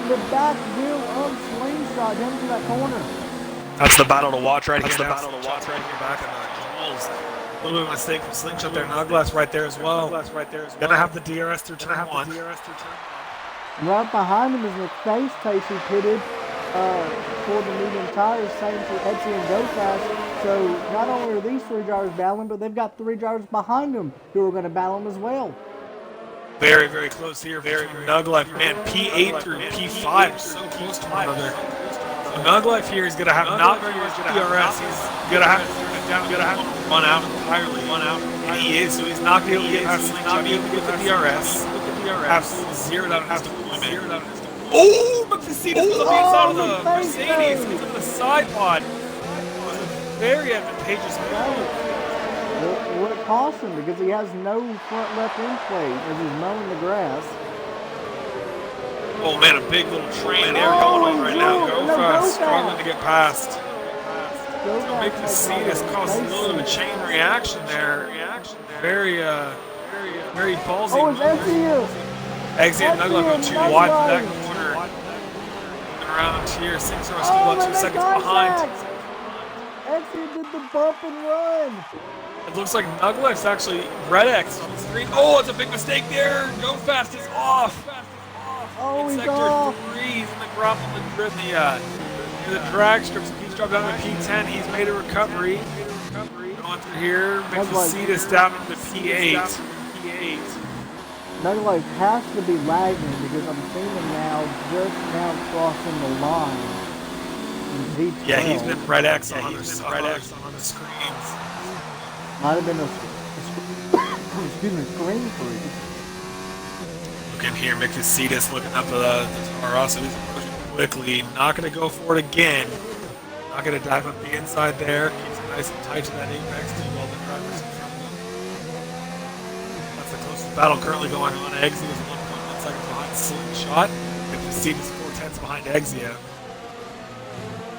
the back wheel of Slingshot down to that corner. That's the battle to watch right here. Back on Jules. A little bit of a mistake from Slingshot there. Nug Life right there as well. Gonna have the DRS through turn 1. And right behind him is McFace. Tacey pitted for the medium tires, same for Etsy and Go Fast. So not only are these 3 drivers battling, but they've got 3 drivers behind them who are going to battle them as well. Very, very close here. Very Nug Life, man. P8 through P5, so close to one another. So Nug Life here is going to have not very much DRS. He's going to have to turn it down. Going to have to run out entirely. And he is, so he's not going to get past Slingshot even with the DRS. Absolutely zeroed out in his deployment. Oh, McFacina goes on the inside of the Mercedes. Gets on the side pod. It was a very advantageous move. Well, it cost him because he has no front left end plate as he's mowing the grass. Oh man, a big little train there going on right now. Go fast, struggling to get past. So McFacina caused a little bit of a chain reaction there. Very ballsy. Oh, it's Exia. Exia and Nug Life go too wide for that corner. Around here, Sings are still about 2 seconds behind. Exia did the bump and run. It looks like Nuglef's actually Red X on the screen. Oh, it's a big mistake there. Go Fast is off. Oh, In he's sector off. 3, he's in the drop on the drag strips. He's dropped down to P10. He's made a recovery. Going through here, Mixacetus down into P8. Nuglife has to be lagging because I'm seeing him now just now crossing the line. Yeah, he's been Red X on the screens. Might have been a screen freeze. Looking here, Mixacetus looking up the Tarasso. He's pushing quickly. Not going to go for it again. Not going to dive up the inside there. Keeps it nice and tight to that apex too while the driver's in front of him. That's the closest battle currently going on. Exia is 1.1 seconds behind Slingshot. Mixacetus 4/10 behind Exia.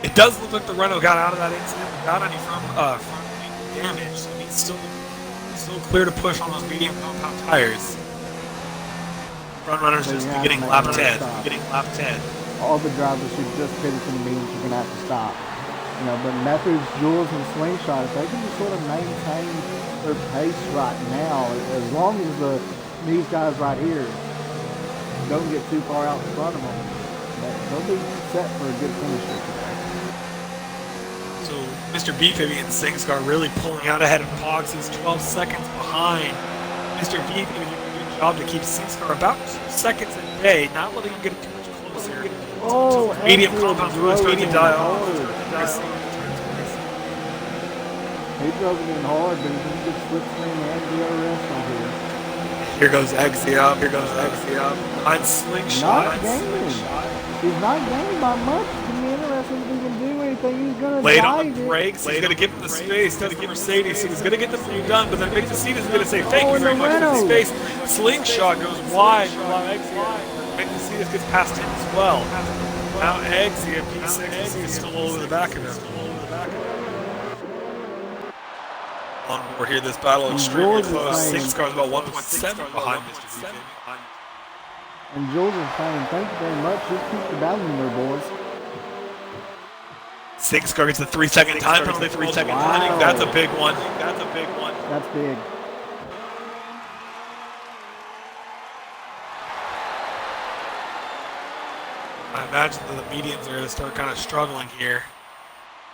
It does look like the Renault got out of that incident without any front damage. So he's still clear to push on those medium compound tires. Front runners just beginning lap 10. All the drivers who just pitted from the means are going to have to stop. You know, but Methods, Jules, and Slingshot, if they can just sort of maintain their pace right now, as long as these guys right here don't get too far out in front of them, they'll be set for a good finish here today. So Mr. Beefy and Singscar really pulling out ahead of Pogs. He's 12 seconds behind. Mr. Beefy doing a good job to keep Singscar about 2 seconds a day, not letting him get too much closer. Oh, medium compound really starting to die off. He drove it in hard, but he's going to get slipstream and DRS on here. Here goes Exia up. Behind Slingshot. Not gaining. He's not gaining by much. It's going to be interesting if he can do anything. He's going to Late dive on the brakes. He's going to give him the space. Doesn't get Mercedes. He's going to get the thing done, but then Mixacetus is going to say thank you very much for the space. Slingshot goes wide. Mixacetus gets past him as well. Now Exia, P6, is still over the back of him. On board here, this battle extremely close. Singscar's about 1.7 behind Mr. Beefy. And Jules is saying, thank you very much. Just keep the battle in there, boys. Singscar gets the 3-second time penalty for timing. That's a big one. That's big. I imagine that the medians are going to start kind of struggling here.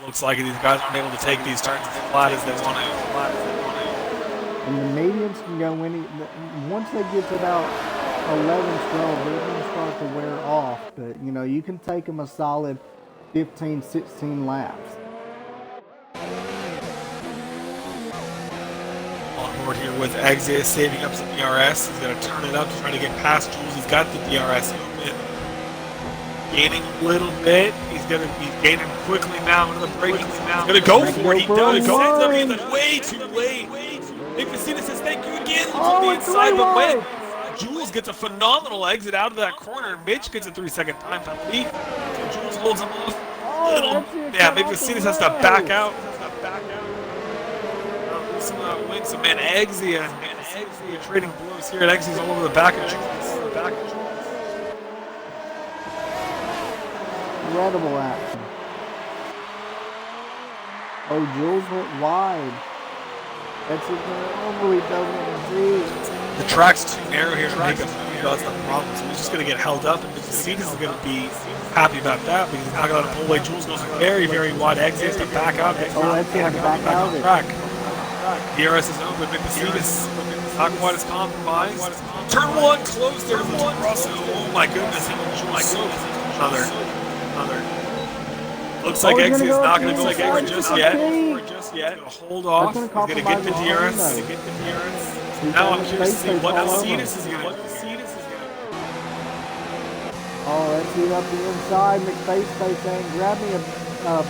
Looks like these guys aren't able to take these turns as flat as they want to. And the medians can go once they get to about 11, 12, they're going to start to wear off. But, you know, you can take them a solid 15, 16 laps. On board here with Exia saving up some DRS. He's going to turn it up to try to get past Jules. He's got the DRS open. Gaining a little bit. He's gaining quickly now into the braking. He's going to go for it. He does. He sends up. He's way too late. Mixacetus says thank you again from the inside, but when Jules gets a phenomenal exit out of that corner, Mitch gets a 3-second time penalty. So Jules holds him off. Mixacetus has to back out. Loosen that wing. So man, Exia trading blows here, and Exia's all over the back of Jules. Incredible action. Oh, Jules went wide. That's it. Oh, he doesn't see. The track's too narrow here to make a move. That's the problem. So he's just going to get held up, and Mixacetus is going to be happy about that because he's not going to pull away. Jules goes very, very wide exits to back out. That's back out of it. Track. DRS is open. Mixacetus not quite as compromised. Turn 1 close there to the Russell. Oh my goodness. Another. Looks like Exia is not going to go like Exia just yet. Hold off. He's going to get the DRS. Now I'm curious to see what Mixacetus is going to do. Oh, let's see up the inside. McFaceface saying, grab me a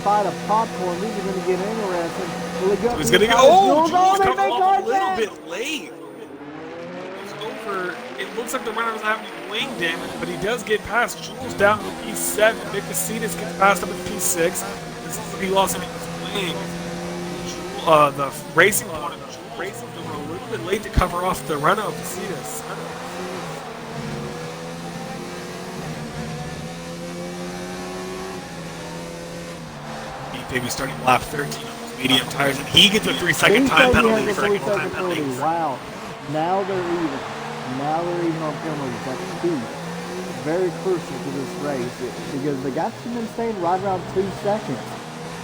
bite of popcorn. These are going to get interesting. He's going to go. Oh, Jules coming off a little bit late. It looks like the runner doesn't have any wing damage, but he does get past Jules down to P7. Mixacetus gets past up at P6. This looks like he lost him in his wing. The racing point of Jules were a little bit late to cover off the Renault Mixacetus. Baby starting lap 13 on those medium tires, and he gets a 3-second time penalty for a 3-second penalty. Wow. Now they're even. Now they're even on penalties. That's key. Very crucial to this race because they got them in staying right around 2 seconds.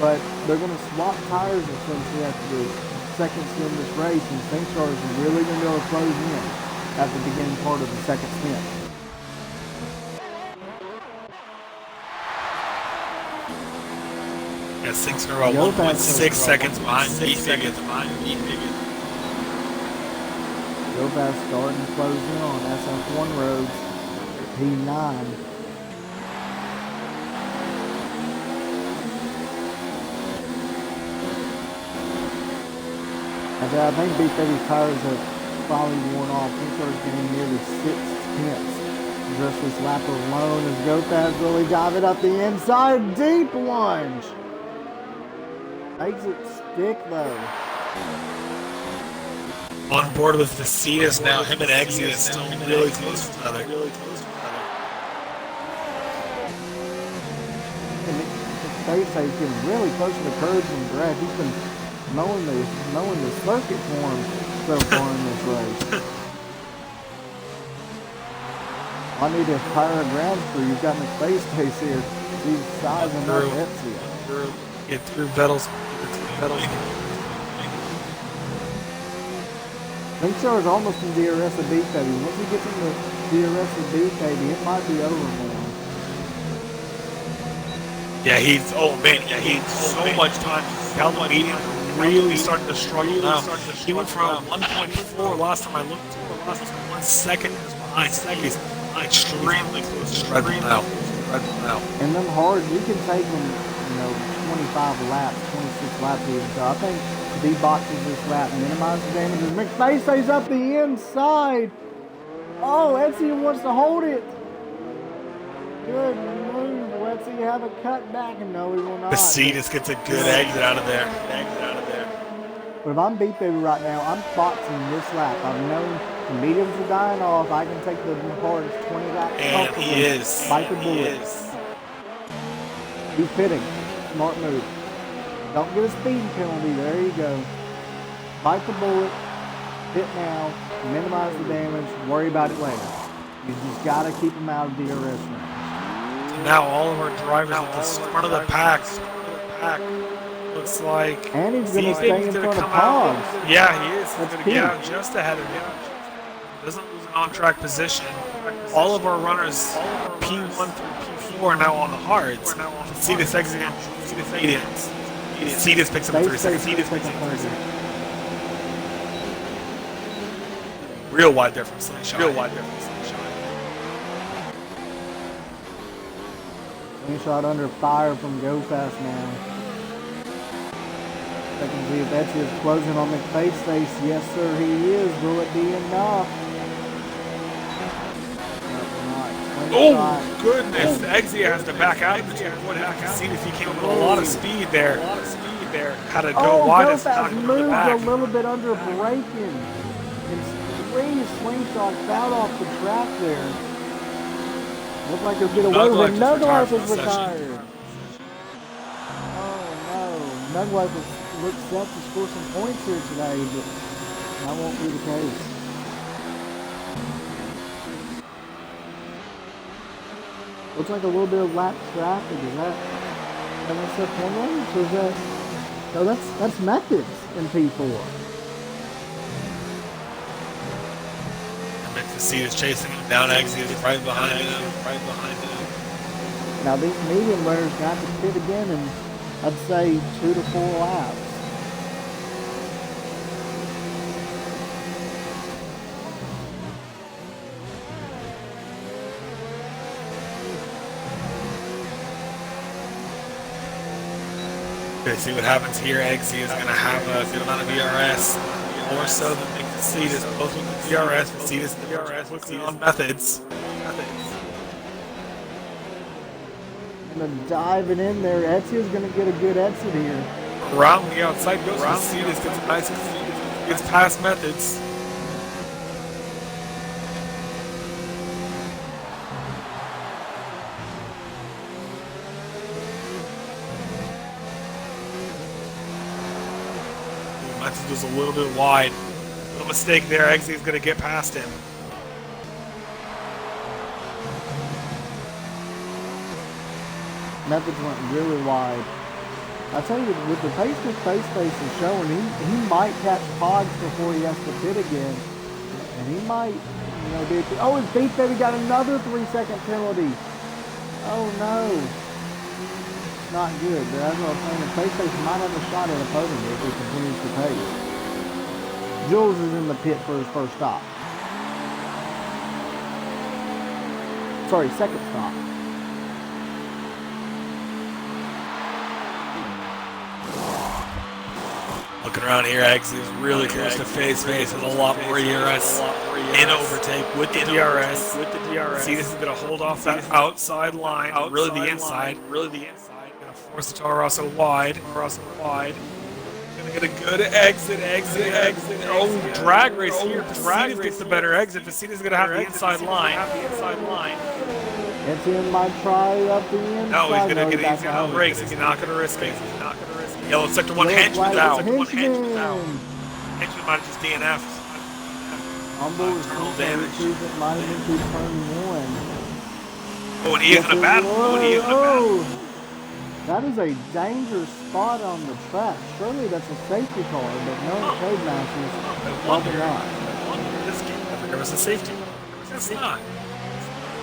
But they're going to swap tires essentially after the second stint of this race, and St. Charles is really going to be able to close in at the beginning part of the second stint. Yeah, 6 in a row, 1.6 seconds behind Beefig. Go fast starting to close in on SF1 roads, P9. I think Beefig's tires have finally worn off. He started getting nearly 6/10 just this lap alone as Go Fast really diving up the inside, deep lunge. Makes it stick though. On board with Vicitas now, him and Eggsy is still really close to each other. And he's getting really close to the curves and Brad. He's been mowing the circuit for him so far in this race. I need to hire a ground crew. You've got McFace here. He's sizing up Etsy. Get through Vettles. St. Charles almost in DRS of Beat Baby. Once he gets into DRS of Beat Baby, it might be over for him. Yeah, he's so much time. Down medium, really starting to struggle now. He went from 1.4 last time I looked to 1 second behind. He's extremely close to Red Bull now. And them hard, you can take them, 25 laps, 26 laps even. So I think D-boxes this lap, minimize the damages. McFace stays up the inside. Oh, Etsy wants to hold it. Good move. Let's see you have a cut back, and no, he will not. Vicitas gets a good exit out of there. But if I'm Beat Baby right now, I'm boxing this lap. I've known the mediums are dying off. I can take the hardest 20 laps. And he is. Bite the bullet. He's pitting. Smart move. Don't get a speeding penalty. There you go. Bite the bullet. Hit now. Minimize the damage. Worry about it later. You just got to keep them out of DRS range. Now all of our drivers at the front of the pack. Looks like. And he's going to stay in front of Pogs. Yeah, he is. He's That's going to get out just ahead of him. Doesn't lose an on-track position. All of our runners, P1 through P4, are now on the hards. Vicitas exiting. Vicitas picks up 3 seconds. Real wide difference. Shot under fire from Go Fast now. I can see if Etsy is closing on McFace face. Yes, sir, he is. Will it be enough? Oh, goodness. Eggsy has to back out. What happened? See if he came up with a lot of speed there. Had to go wide. Go Fast moved a little bit under braking. And three slingshots out off the track there. Looked like he'll get away with it. Nuglife is retired. Oh no. Nuglife looks set to score some points here today, but that won't be the case. Looks like a little bit of lap traffic. Is that SF1 lanes? Or is that? No, that's Methods in P4. Vicitas chasing him down. Eggsy is right behind him. Now these medium runners got to pit again in, I'd say, 2 to 4 laps. Okay, see what happens here. Eggsy is going to have a good amount of DRS, more so than Vicitas. Both with the DRS, Vicitas and the DRS quickly on Methods. And then diving in there, Etsy is going to get a good exit here. Around the outside goes Vicitas, gets a nice, gets past Methods. Matthews was a little bit wide. Little mistake there. Eggsy is going to get past him. Methods went really wide. I tell you, with the pace that Space is showing, he might catch Pogs before he has to pit again. And he might, do it. Oh, his Beat Baby got another 3-second penalty. Oh, no. It's not good. But as I was saying, the Space might have a shot at a podium if he continues to pace. Jules is in the pit for his first stop. Sorry, second stop. Looking around here, Eggsy is really close to face. There's a lot more ERS in overtake with the DRS. See, this is going to hold off that outside line, really the inside. Going to force the Toro Rosso wide. Going to get a good exit. Oh, drag race here. Facetas gets the better exit. Facetas going to have the inside line. Etienne might try up the inside. No, he's going to get easy on the brakes. He's not going to risk it. Yellow sector 1, Henchman's out. Henchman might have just DNF'd. Internal damage. Might have been through turn 1. Oh, and he is in a battle. That is a dangerous spot on the track. Surely that's a safety car, but no Codemasters. This game never there was a safety. It's not.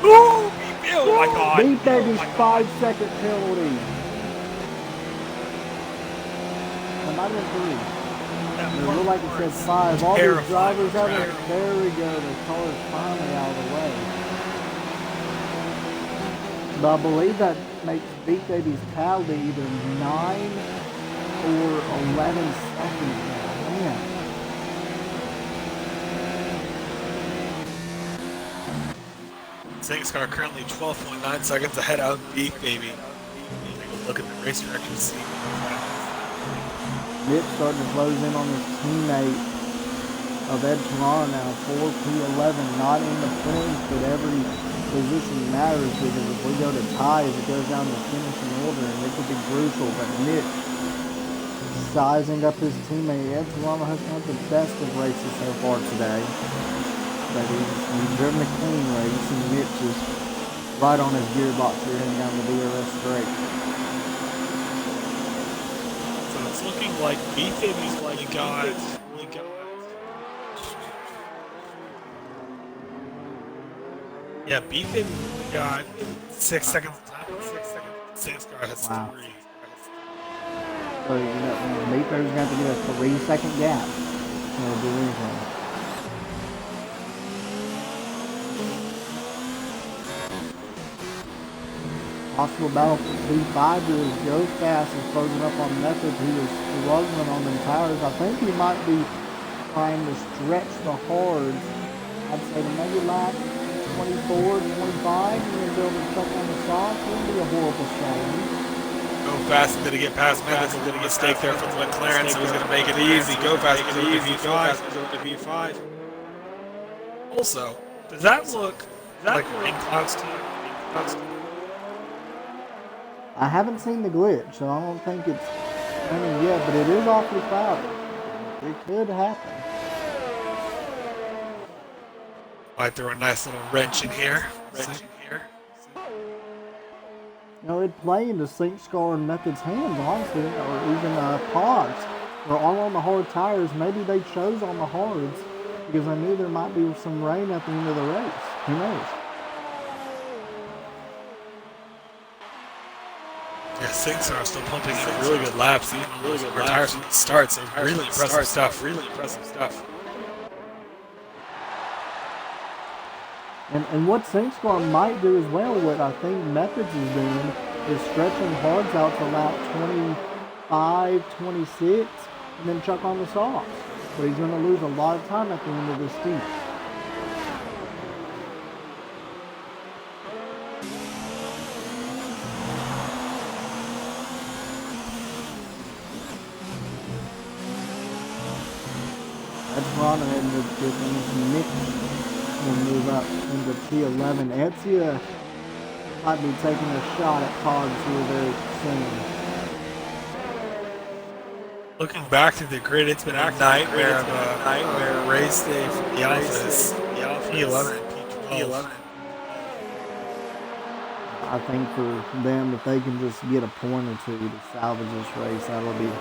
Ooh, oh my God. Beat Baby's 5-second penalty. It might have been 3. It looked like it said 5. All these drivers have it. There we go. The car is finally out of the way. But I believe that makes Beat Baby's penalty either 9 or 11 seconds now. Man. Saints car currently 12.9 seconds ahead of Beat Baby. Take a look at the race director and see. Nick starting to close in on his teammate of Ed Toronto now. 4P11, not in the points, but every position matters because if we go to ties, it goes down to finishing order, and it could be crucial. But Nick sizing up his teammate. Ed Toronto has had the best of races so far today. But he's driven a clean race, and Mitch is right on his gearbox here heading down the DRS straight. It's looking like Beat Baby's we got. Yeah, Beat Baby got 6 seconds. 6 seconds. Saints car has 3. So Beat Baby's got to get a 3-second gap. He'll do anything. Possible battle for C5 to go fast and closing up on Methods. He was struggling on them tires. I think he might be trying to stretch the hards. I'd say to maybe lap 24, 25, and then be able to chuck on the soft. Wouldn't be a horrible strategy. Go fast and did he get past Methods. A little mistake there from McLaren, so he's going to make it easy. Go fast, make it easy. V5. Also, does that look like rain clouds to you? I haven't seen the glitch, so I don't think it's coming yet, but it is awfully cloudy. It could happen. Might throw a nice little wrench in here. It'd play into Sync Scar and Method's hands, honestly, or even Pogs. They're all on the hard tires. Maybe they chose on the hards because I knew there might be some rain at the end of the race. Who knows? Yeah, Syncs are still pumping in really good laps, even on really good tires from the start, so really impressive stuff. And what Sync Squad might do as well, what I think Methods is doing, is stretching hards out to lap 25, 26, and then chuck on the softs. But he's going to lose a lot of time at the end of this stint. That's Ronald and the Nick will move up into P11. Ezia might be taking a shot at Pogs here very soon. Looking back to the grid, it's been a nightmare of a race day for the Alphas. P11 and P12. I think for them, if they can just get a point or two to salvage this race, that'll be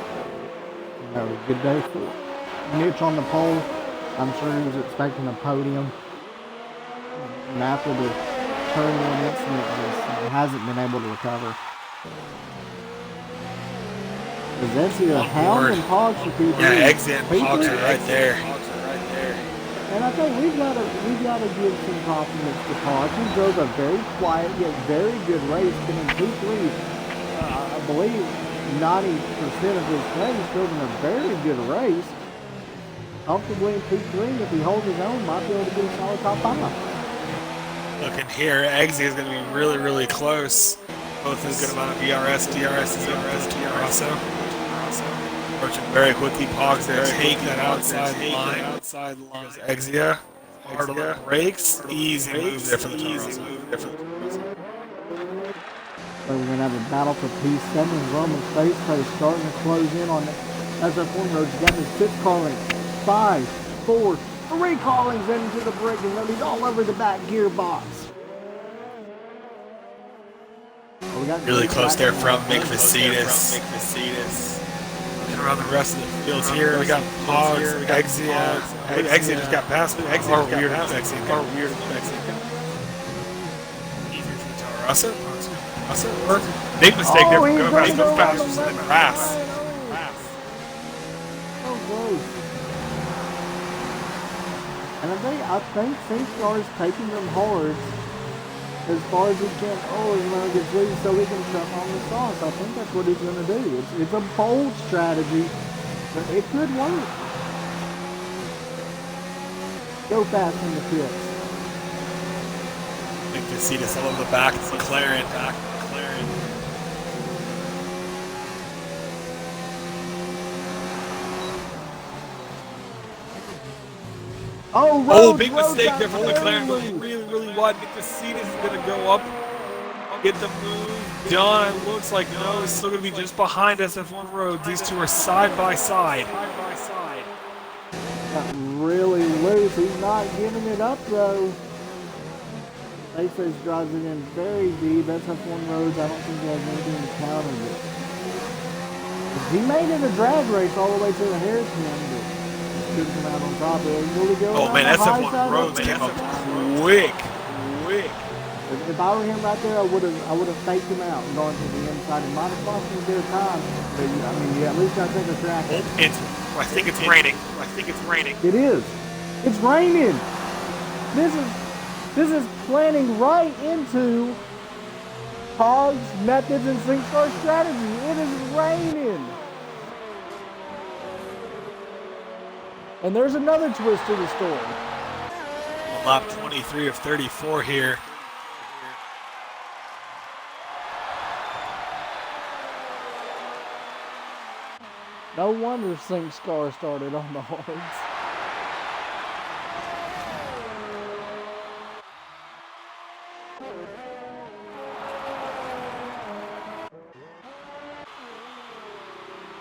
a good day for it. Mitch on the pole, I'm sure he was expecting a podium. And after the turn one incident, just hasn't been able to recover. Ezechia Hound and Pogs for P3. Yeah, Exit and Pogs are right there. And I think we've got to give some compliments to Pogs. He drove a very quiet yet very good race. And in P3, I believe 90% of his plays drove in a very good race. Comfortably in P3, if he holds his own, might be able to get a solid top 5. Looking here, Exit is going to be really, really close. Both as good amount of ERS, DRS, and DRS also. Approaching very quickly, Pogs there, take that outside line. Exia, hard on the brakes, easy move there for the turn. So we're going to have a battle for P7. Roman Space starting to close in on SF1 roads. Got his 6 callings. 5, 4, 3 callings into the brake, and he's all over the back gearbox. Really close there from Mick Vicitis. And around the rest of the fields here, we got Pogs, Exia. Exia just got past me. Exia weird Exia. Easier for Russell. Big mistake there from going back so fast than the grass. So close. And I think SingStar is taking them hard as far as he can. Oh, he's going to get loose so he can jump on the sauce. I think that's what he's going to do. It's a bold strategy, but it could work. Go fast in the pits. Nick Vicitis all over the back. It's McLaren. Oh, big mistake there from McLaren. Going really, really wide. Nick Vicitis is going to go up, get the move done. It looks like no, it's still going to be just behind SF1 roads. These two are side by side. Got really loose. He's not giving it up though. Space drives it in very deep. SF1 roads, I don't think he has anything to counter it. He made it a drag race all the way to the hairpin, but couldn't come out on top of it. Will he go Oh man, SF1 roads came up quick. If I were him right there, I would have faked him out and gone to the inside. It might have cost him a bit of time, but I mean, you at least got to take a track. I think it's raining. It is. It's raining. This is planning right into Pogs, methods, and SingStar strategy. It is raining. And there's another twist to the story. Lap 23 of 34 here. No wonder SingStar started on the hards.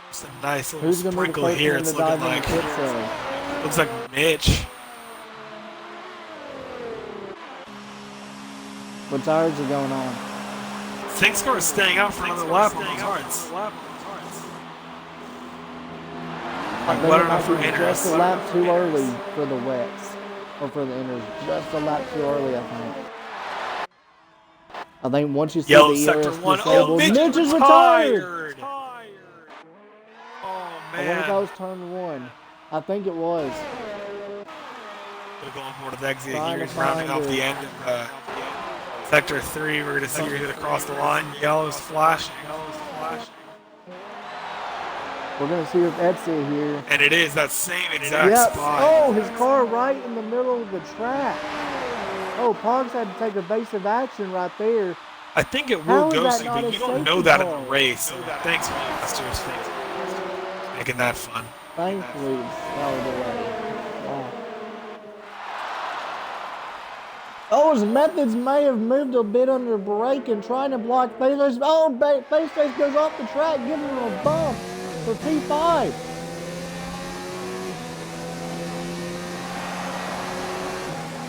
It's a nice little sprinkle here. It's looking like looks like Mitch. What tires are going on? SingStar is staying out for another lap on the hards. I think it might be just a lap too early for the wets, or for the inners. Just a lap too early, I think. I think once you see Yellow the sector ERS 1. disabled, Mitch is retired! Oh I wonder if that was turn 1. I think it was. We're going for the exit here. He's rounding off the end of sector 3. We're going to see her hit across the line. Yellow's flashing. We're going to see if Etsy here. And it is that same exact spot. Oh, his car right in the middle of the track. Oh, Pogs had to take evasive action right there. I think it will go soon, but you don't know that in the race. So thanks, Masters, for making that fun. Thankfully, it's out of the way. Wow. Oh, his methods may have moved a bit under brake and trying to block Face. Oh, Face goes off the track, giving him a bump. for P5.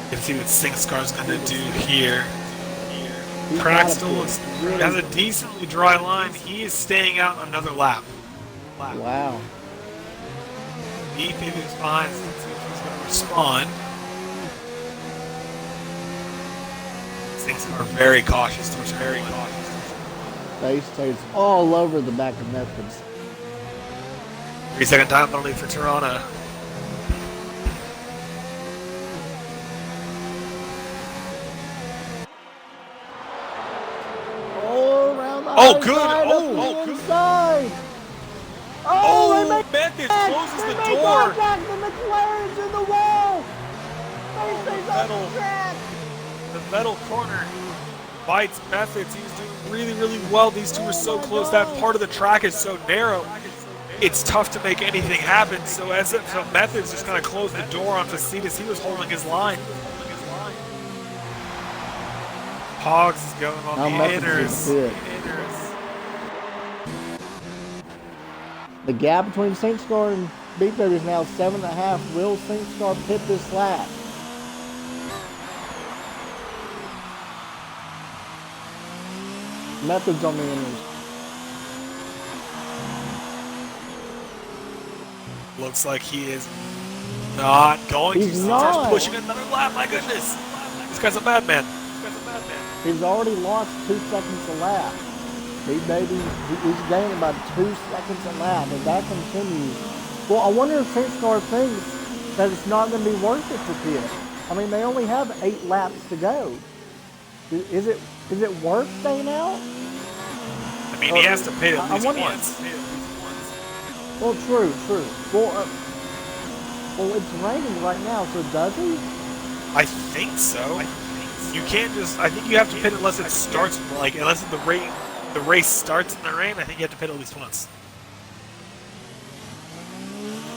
You can see what SingScar's going to do here. He's Crack gotta still pit. looks Really has a decently dry line. He is staying out another lap. Wow. Beef is fine. Let's see if he's going to respond. SingScar very cautious. Very cautious. Base stays all over the back of Methods. 3-second time penalty for Tirana. Oh, around the Oh, high good. side, Oh, up the good. inside. Oh, they make Methods contact. closes They the make door. contact. The McLaren's in the wall. Base stays off Vettel. the track. The Vettel corner bites Methods. He's doing really, really well. These two are so close. That part of the track is so narrow. It's tough to make anything happen. So Methods just kind of closed the door on Facitas. He was holding his line. Hogs is going on Now the Methods inners. is The gap between SingScar and Beat Baby is now 7.5. Will SingScar pit this lap? Methods on the inners. Looks like he is not going to. He's not. Starts pushing another lap. My goodness. This guy's a madman. He's already lost 2 seconds a lap. Beat Baby, he's gaining about 2 seconds a lap. If that continues, well, I wonder if SingScar thinks that it's not going to be worth it to pit. I mean, they only have 8 laps to go. Is it worth staying out? I mean, he has to pit at least once. Well, true. Well, it's raining right now, so does he? I think so. You can't just. I think you have to pit unless it starts. Unless the race starts in the rain. I think you have to pit at least once.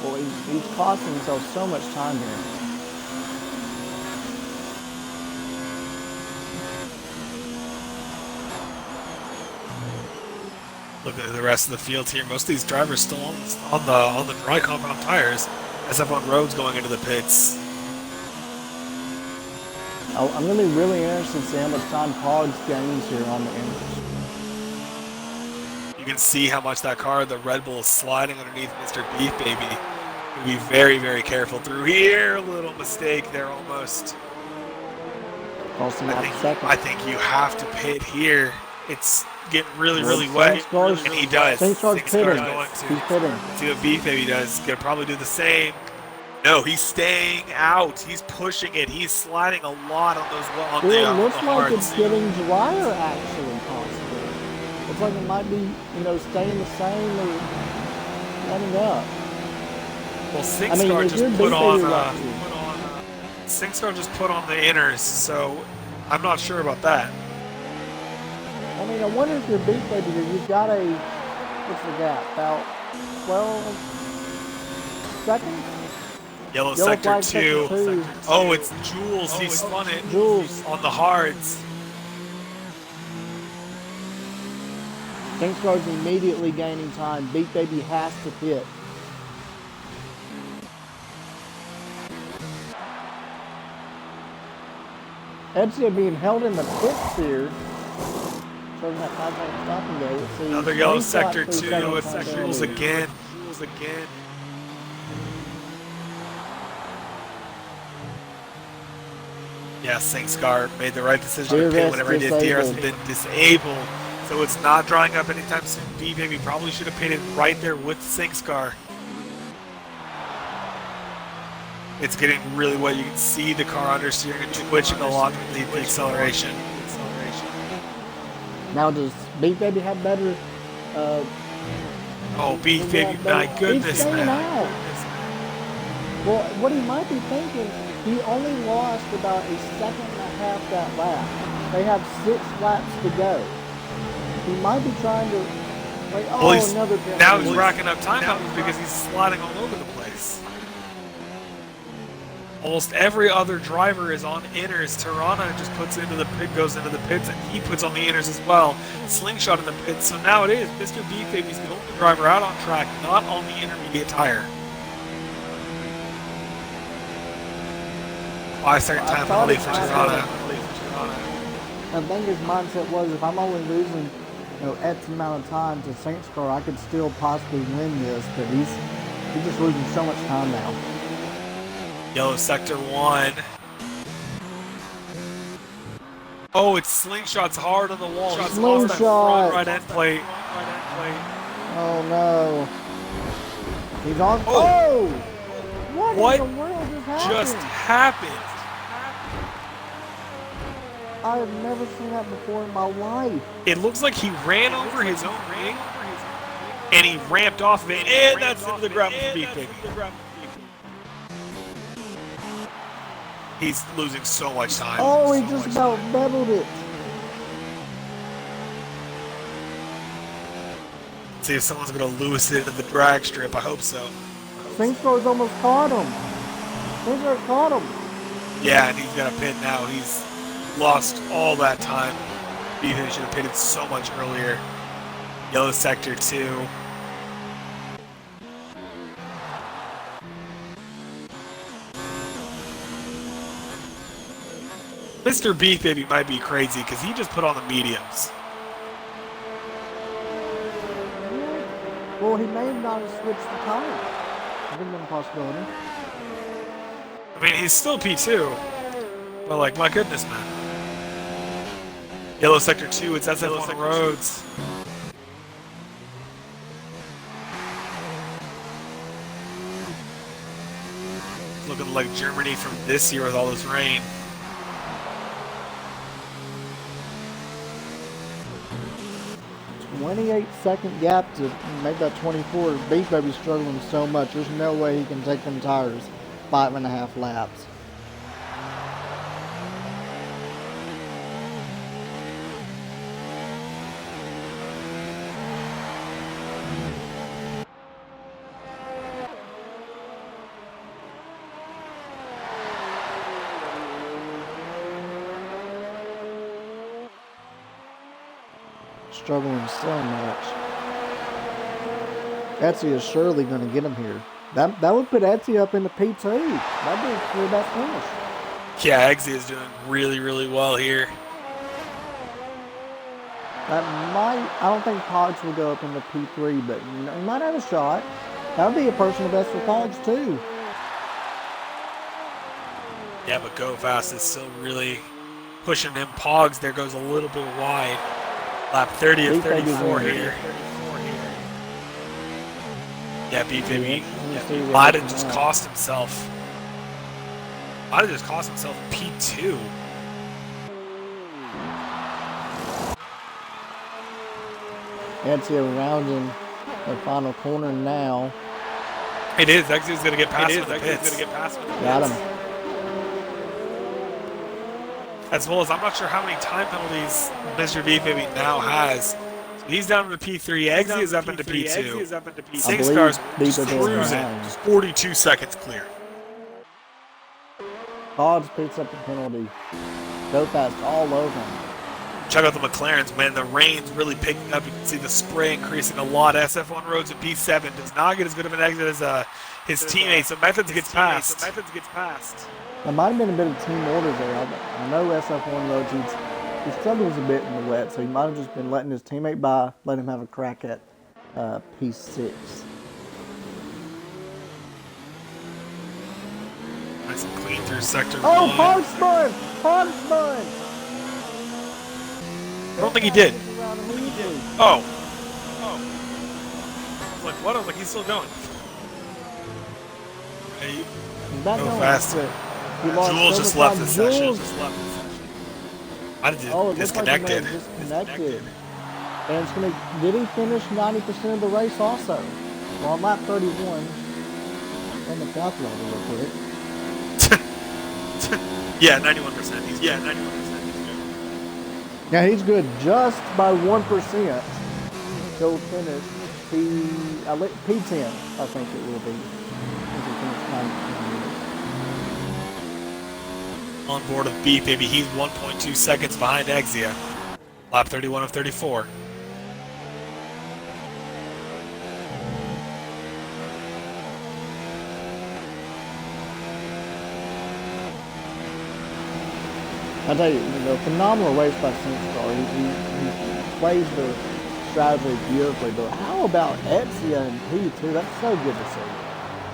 Well, he's costing himself so much time here. Look at the rest of the field here. Most of these drivers still on the dry compound tires. SF1 roads going into the pits. I'm going to be really interested to see how much time Pogs gains here on the inners. You can see how much that car, the Red Bull, is sliding underneath Mr. Beef Baby. Be very, very careful through here. A little mistake there almost. I think you have to pit here. It's getting really, really wet, and he does. SingScar's pitting. He's pitting. See what Beef Baby does. He's gonna probably do the same. No, he's staying out. He's pushing it. He's sliding a lot on those on the It looks like hards. it's getting drier, actually, possibly. Looks like it might be, staying the same or letting up. Well, SingScar just put on the inners, so I'm not sure about that. I mean, I wonder if you're Beat Baby here. You've got what's the gap? About 12 seconds? Yellow sector 2. Oh, it's Jules. He spun it. Jules on the hards. SingScar's immediately gaining time. Beat Baby has to pit. Edsy being held in the pits here. Showing that 5-second stop and go. Let's see. Another yellow sector 2. It's Jules again. Yeah, SingScar made the right decision to pit whenever he did. DRS has been disabled, so it's not drying up anytime soon. B-Baby probably should have pitted right there with SingScar. It's getting really wet. You can see the car understeering and twitching a lot to lead the acceleration. Now, does Beef Baby have better? Oh, Beef Baby, my goodness, man. Out. Well, what he might be thinking, he only lost about 1.5 seconds that lap. They have 6 laps to go. He might be trying to. Another penalty. Now he's racking up time penalties because he's sliding all over the place. Almost every other driver is on inners. Tirana just puts into the pit, goes into the pits, and he puts on the inners as well. Slingshot in the pits. So now it is Mr. Beefbaby's the only driver out on track, not on the intermediate tire. 5-second time penalty for Tirana. I think his mindset was, if I'm only losing, X amount of time to Saints car, I could still possibly win this, but he's just losing so much time now. Yellow sector 1. Oh, it's Slingshot's hard on the wall. He's lost that front right end plate. Oh no. He's on. Oh! What in the world just happened? I have never seen that before in my life. It looks like he ran over his own wing, and he ramped off of it, and that's into the ground for Beefbaby. He's losing so much time. Oh, he just about beveled it. Let's see if someone's going to loose it into the drag strip. I hope so. Singstar's almost caught him. Singstar caught him. Yeah, and he's got a pit now. He's lost all that time. Beefbaby should have pitted so much earlier. Yellow sector 2. Mr. Beefbaby might be crazy because he just put on the mediums. Well, he may not have switched the tire. I think that's a possibility. I mean, he's still P2. But, like, my goodness, man. Yellow sector 2, it's SF1 roads. It's looking like Germany from this year with all this rain. A 28-second gap to make that 24. Beefbaby's struggling so much. There's no way he can take them tires 5.5 laps. Struggling so much. Etsy is surely going to get him here. That would put Etsy up into P2. That'd be a clear best finish. Yeah, Eggsy is doing really, really well here. That might, I don't think Pogs will go up into P3, but he might have a shot. That would be a personal best for Pogs too. Yeah, but Go Fast is still really pushing him. Pogs there goes a little bit wide. Lap 30 of 34 here. Yeah, Beefbaby might have just cost himself. Might have just cost himself P2. Etsy rounding the final corner now. It is. Exy's going to get past him in the pits. Got him. As well as I'm not sure how many time penalties Mr. Beefbaby now has. He's down to P3. Eggsy is up into P2. Singstar's cruising. 42 seconds clear. Pogs picks up the penalty. Go Fast all over him. Check out the McLarens, man. The rain's really picking up. You can see the spray increasing a lot. SF1 roads at P7 does not get as good of an exit as his teammates. So Methods gets passed. There might have been a bit of team orders there. I know SF1 roads, he struggles a bit in the wet, so he might have just been letting his teammate by, let him have a crack at P6. Nice and clean through sector 1. Oh, Pogs spun! I don't think he did. Oh. I was like, what? I was like, he's still going. Hey, go fast. Jules just left the session. I did disconnected. Like disconnected. And it's gonna. Did he finish 90% of the race also? Well, on lap 31. And the calculator real quick. Yeah, 91%. He's good. 91%. Yeah, he's good just by 1%. He'll finish P10, I think it will be. on board with Beef Baby. He's 1.2 seconds behind Exia. Lap 31 of 34. I tell you, phenomenal race by SingStar. He plays the strategy beautifully. But how about Ezia and P2? That's so good to see.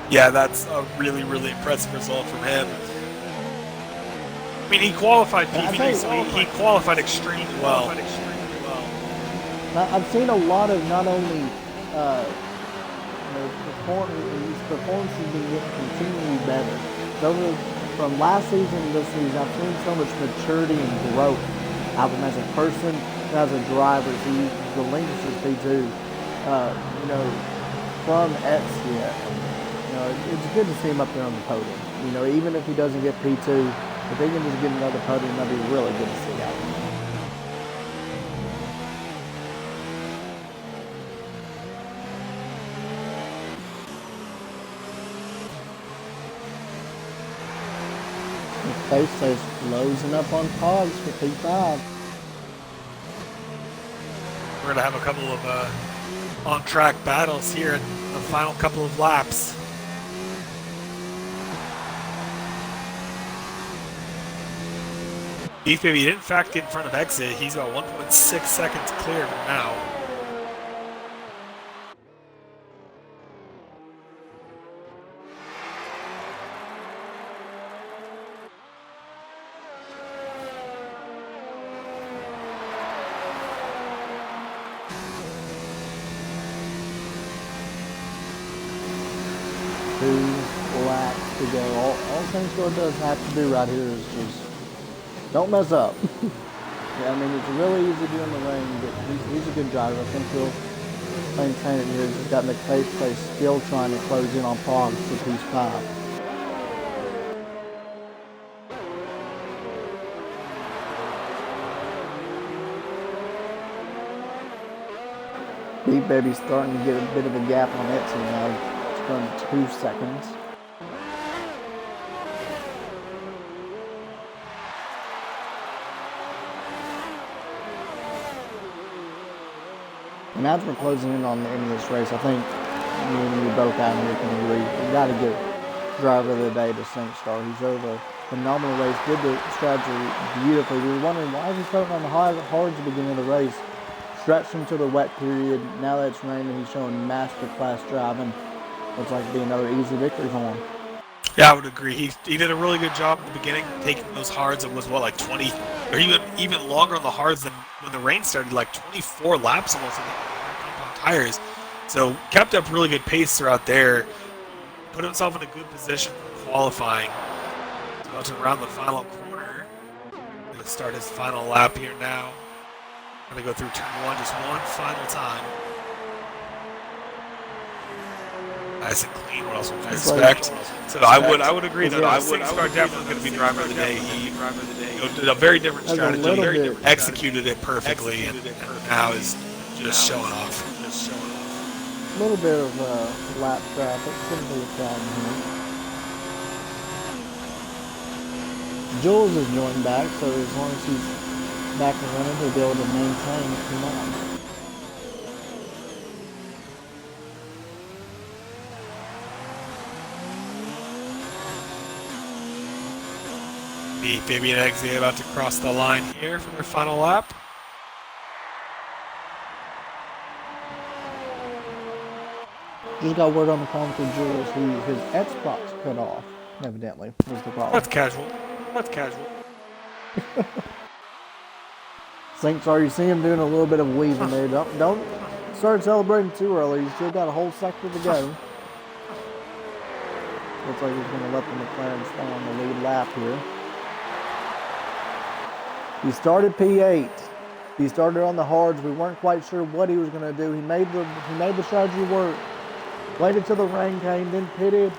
Yeah, that's a really, really impressive result from him. I mean, he qualified PB, so he qualified extremely well. I've seen a lot of not only his performances being getting continually better. From last season to this season, I've seen so much maturity and growth out of him as a person and as a driver. He relinquishes P2, from Ezia. It's good to see him up there on the podium. Even if he doesn't get P2, if he can just get another podium, that'd be really good to see out of him. Face says closing up on Pogs for P5. We're going to have a couple of on-track battles here in the final couple of laps. Beef Baby did in fact get in front of Exit. He's got 1.6 seconds clear now. Laps to go. All SingStar does have to do right here is just don't mess up. Yeah, I mean, it's really easy to do in the rain, but he's a good driver. I think he'll maintain it here. He's got McFace play still trying to close in on Pogs for P5. Beat Baby's starting to get a bit of a gap on Etsy now. It's from 2 seconds. And as we're closing in on the end of this race, I think me and you both out here can agree. We got to give driver of the day to SingStar. He's over a phenomenal race, did the strategy beautifully. We were wondering why is he starting on the hard at the beginning of the race. Stretched him to the wet period. Now that it's raining, he's showing master class driving. Looks like it'd be another easy victory for him. Yeah, I would agree. He did a really good job at the beginning, taking those hards. It was, like 20, or even longer on the hards than when the rain started, like 24 laps almost on the tires. So kept up really good pace throughout there. Put himself in a good position for qualifying. He's about to round the final corner. Going to start his final lap here now. Going to go through turn 1 just one final time. Nice and clean. What else would you expect? So I would agree that SingStar definitely going to be driver of the day. He did a very different strategy, executed it perfectly, and now is just showing off. A little bit of lap traffic, shouldn't be a problem here. Jules is joined back, so as long as he's back and running, he'll be able to maintain P9. Beef Baby and Exia about to cross the line here for their final lap. Just got word on the phone for Jules. His Xbox cut off, evidently, was the problem. That's casual. SingStar, you see him doing a little bit of weaving there. Don't start celebrating too early. You still got a whole sector to go. Looks like he's going to let the McLaren stay on the lead lap here. He started P8. He started on the hards. We weren't quite sure what he was going to do. He made the strategy work. Waited till the rain came, then pitted.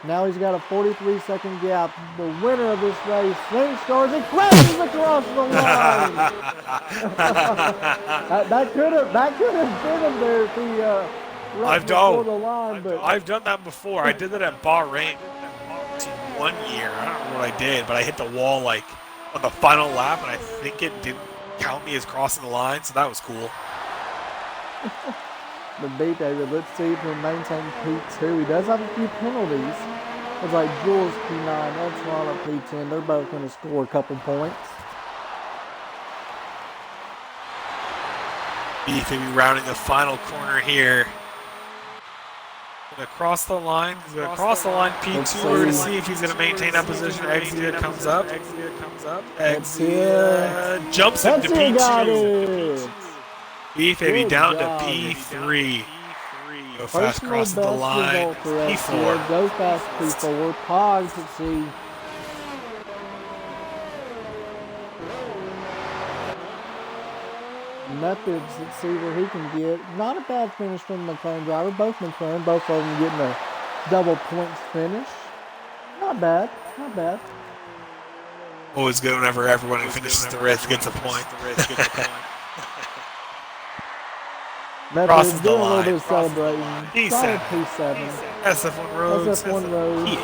Now he's got a 43-second gap. The winner of this race, SingStar, he crashes across the line. that could have been him there if he right before the line. But I've done that before. I did that at Bahrain. one year. I don't know what I did, but I hit the wall like on the final lap, and I think it didn't count me as crossing the line, so that was cool. The beat David, let's see if he maintains P2. He does have a few penalties. It's like Jules P9, that's Ronald P10. They're both going to score a couple points. Beef maybe rounding the final corner here. Gonna cross the line. He's gonna cross the line P2 to see if he's gonna maintain that position. Exia comes up. Exia jumps into P2. Beef maybe down to P3. Go fast, crosses the line. P4. Go fast, P4. Pogs, let's see. Methods, let's see where he can get. Not a bad finish from the McLaren driver. Both of them getting a double points finish. Not bad, not bad. Always good whenever everyone who finishes the race gets a point. Methods doing a little bit of celebrating. Solid P7. SF1 Roads. SF1 Roads.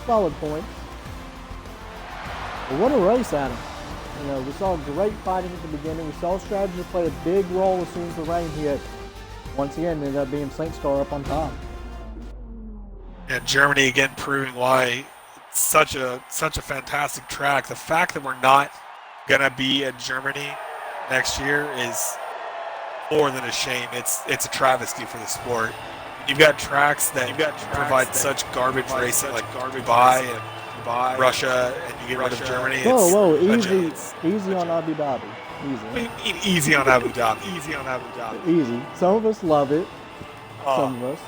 Solid points. Well, what a race, Adam. You know, we saw great fighting at the beginning. We saw strategy play a big role as soon as the rain hit. Once again, ended up being St. Star up on top. Yeah, Germany again proving why it's such a fantastic track. The fact that we're not gonna be in Germany next year is more than a shame. It's a travesty for the sport. You've got tracks that provide such garbage racing like Dubai and Russia, and you get rid of Germany. Whoa, easy on Abu Dhabi. Easy. Easy on Abu Dhabi. Easy on Abu Dhabi. Easy. Some of us love it. Some of us.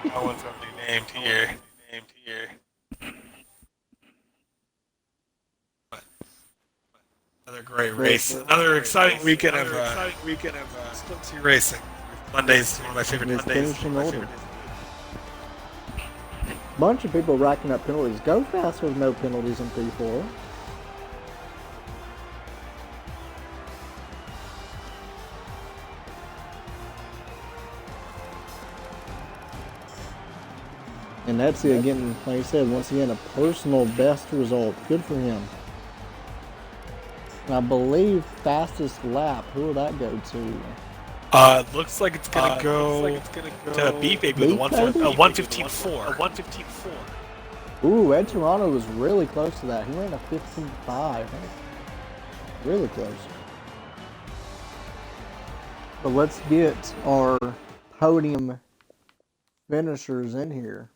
No one's gonna be named here. Another great race. Another exciting weekend of Split 2 racing. Monday's one of my favorite Mondays. Bunch of people racking up penalties. Go fast with no penalties in P4. And that's it again, like I said, once again, a personal best result. Good for him. And I believe fastest lap, who will that go to? Looks like it's gonna go to Beef Baby with a 1:15.4. 1:15.4. Ooh, Ed Toronto was really close to that. He ran a 15.5. Really close. But let's get our podium finishers in here.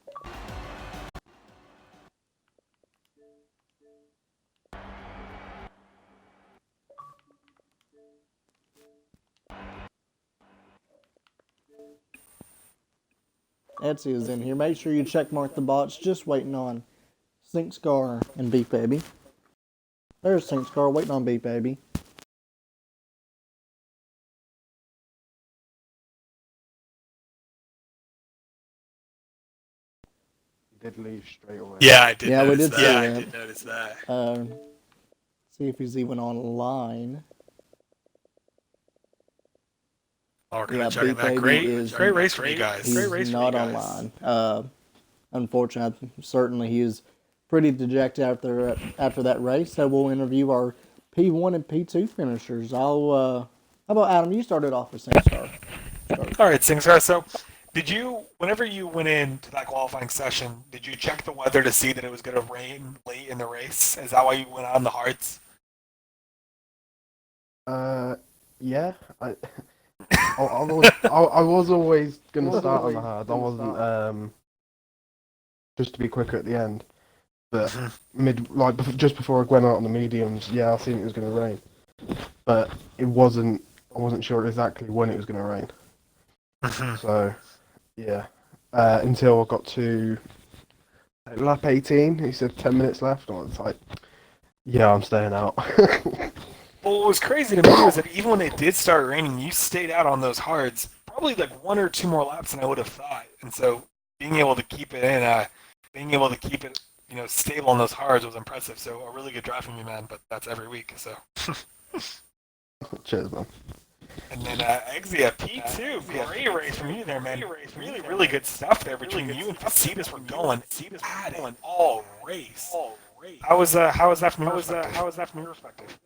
Etsy is in here. Make sure you check mark the bots. Just waiting on Sink Scar and Beef Baby. There's Sink Scar waiting on Beef Baby. He did leave straight away. Yeah, I did. Yeah, we did that. see that. I did notice that. See if he's even online. Oh, we're gonna check that. Great race for you guys. He's Great race for you not guys. online. Unfortunately, certainly he is pretty dejected after that race. So we'll interview our P1 and P2 finishers. How about Adam? You started off with SingStar. All right, SingStar. So, whenever you went into that qualifying session, did you check the weather to see that it was going to rain late in the race? Is that why you went on the hards? Yeah. I was always going to start on the hard. I wasn't just to be quicker at the end. But just before I went out on the mediums, yeah, I seen it was going to rain. But it wasn't. I wasn't sure exactly when it was going to rain. So, yeah. Until I got to lap 18, he said 10 minutes left. And I was like, yeah, I'm staying out. Well, what was crazy to me was that even when it did start raining, you stayed out on those hards probably like one or two more laps than I would have thought. And so being able to keep it stable on those hards was impressive. So a really good drive from you, man. But that's every week. So Cheers, man. And then Exia P2, great race from you there, man. Really, really good stuff there between you and Cetus were going at it all race. How was that from your perspective?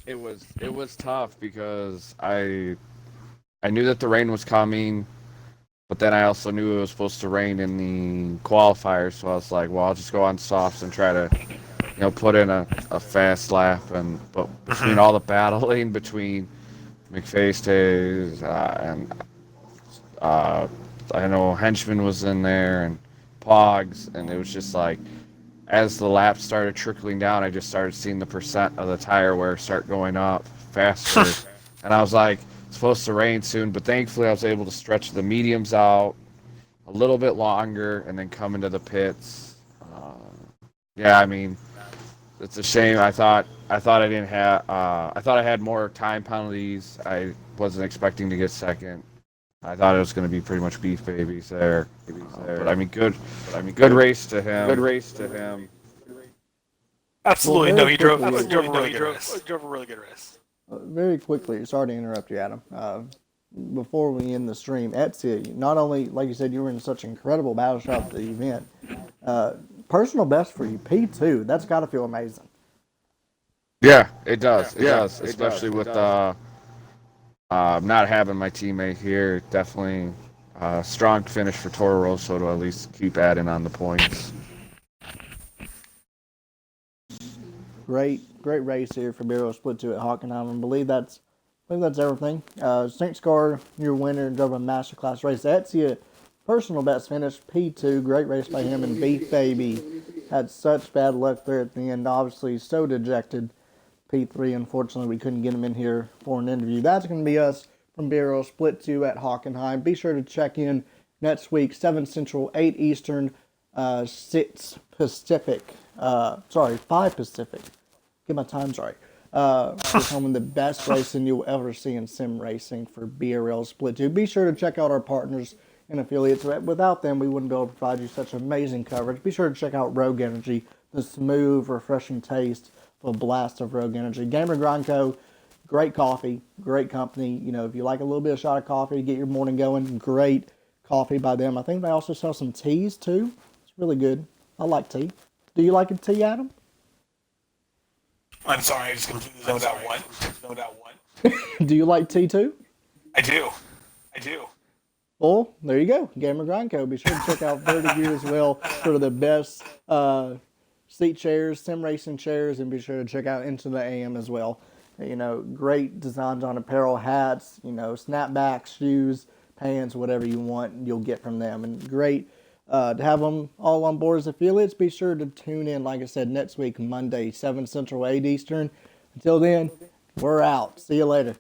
It was tough because I knew that the rain was coming, but then I also knew it was supposed to rain in the qualifiers, so I was like, well, I'll just go on softs and try to put in a fast lap. But between all the battling between McFace's and I know Henchman was in there and Pogs, and it was just like as the laps started trickling down, I just started seeing the percent of the tire wear start going up faster, and I was like, it's supposed to rain soon, but thankfully I was able to stretch the mediums out a little bit longer and then come into the pits. Yeah, I mean, it's a shame. I didn't have. I thought I had more time penalties. I wasn't expecting to get second. I thought it was going to be pretty much beef babies there. But I mean, good. Good race to him. Good race to him. Absolutely, Well, no, he drove a quickly, really good race. Very quickly, sorry to interrupt you, Adam. Before we end the stream, Etsy, not only, like you said, you were in such incredible battle shot at the event, personal best for you, P2, that's got to feel amazing. Yeah, it does. It does, especially with not having my teammate here. Definitely strong finish for Toro Rosso to at least keep adding on the points. Great race here for Bureau Split 2 at Hockenheim. I believe that's everything. St. Scar, your winner, drove a masterclass race. Etsy, personal best finish, P2. Great race by him. And Beef Baby had such bad luck there at the end. Obviously, so dejected. P3, unfortunately, we couldn't get him in here for an interview. That's going to be us from Bureau Split 2 at Hockenheim. Be sure to check in next week, 7 Central, 8 Eastern, 6 Pacific. 5 Pacific. Get my times right. We're filming the best racing you'll ever see in sim racing for BRL Split 2. Be sure to check out our partners and affiliates. Without them, we wouldn't be able to provide you such amazing coverage. Be sure to check out Rogue Energy, the smooth, refreshing taste of a blast of Rogue Energy. Gamer Grind Co., great coffee, great company. You know, if you like a little bit of shot of coffee to get your morning going, great coffee by them. I think they also sell some teas too. It's really good. I like tea. Do you like a tea, Adam? I'm sorry, I just completely zoned out one. Do you like tea too? I do. Well, there you go. Gamer Grind Co. Be sure to check out Vertigear as well for the best seat chairs, sim racing chairs, and be sure to check out Into the AM as well. You know, great designs on apparel, hats, snapbacks, shoes, pants, whatever you want, you'll get from them. And great to have them all on board as affiliates. Be sure to tune in, like I said, next week, Monday, 7 Central, 8 Eastern. Until then, we're out. See you later.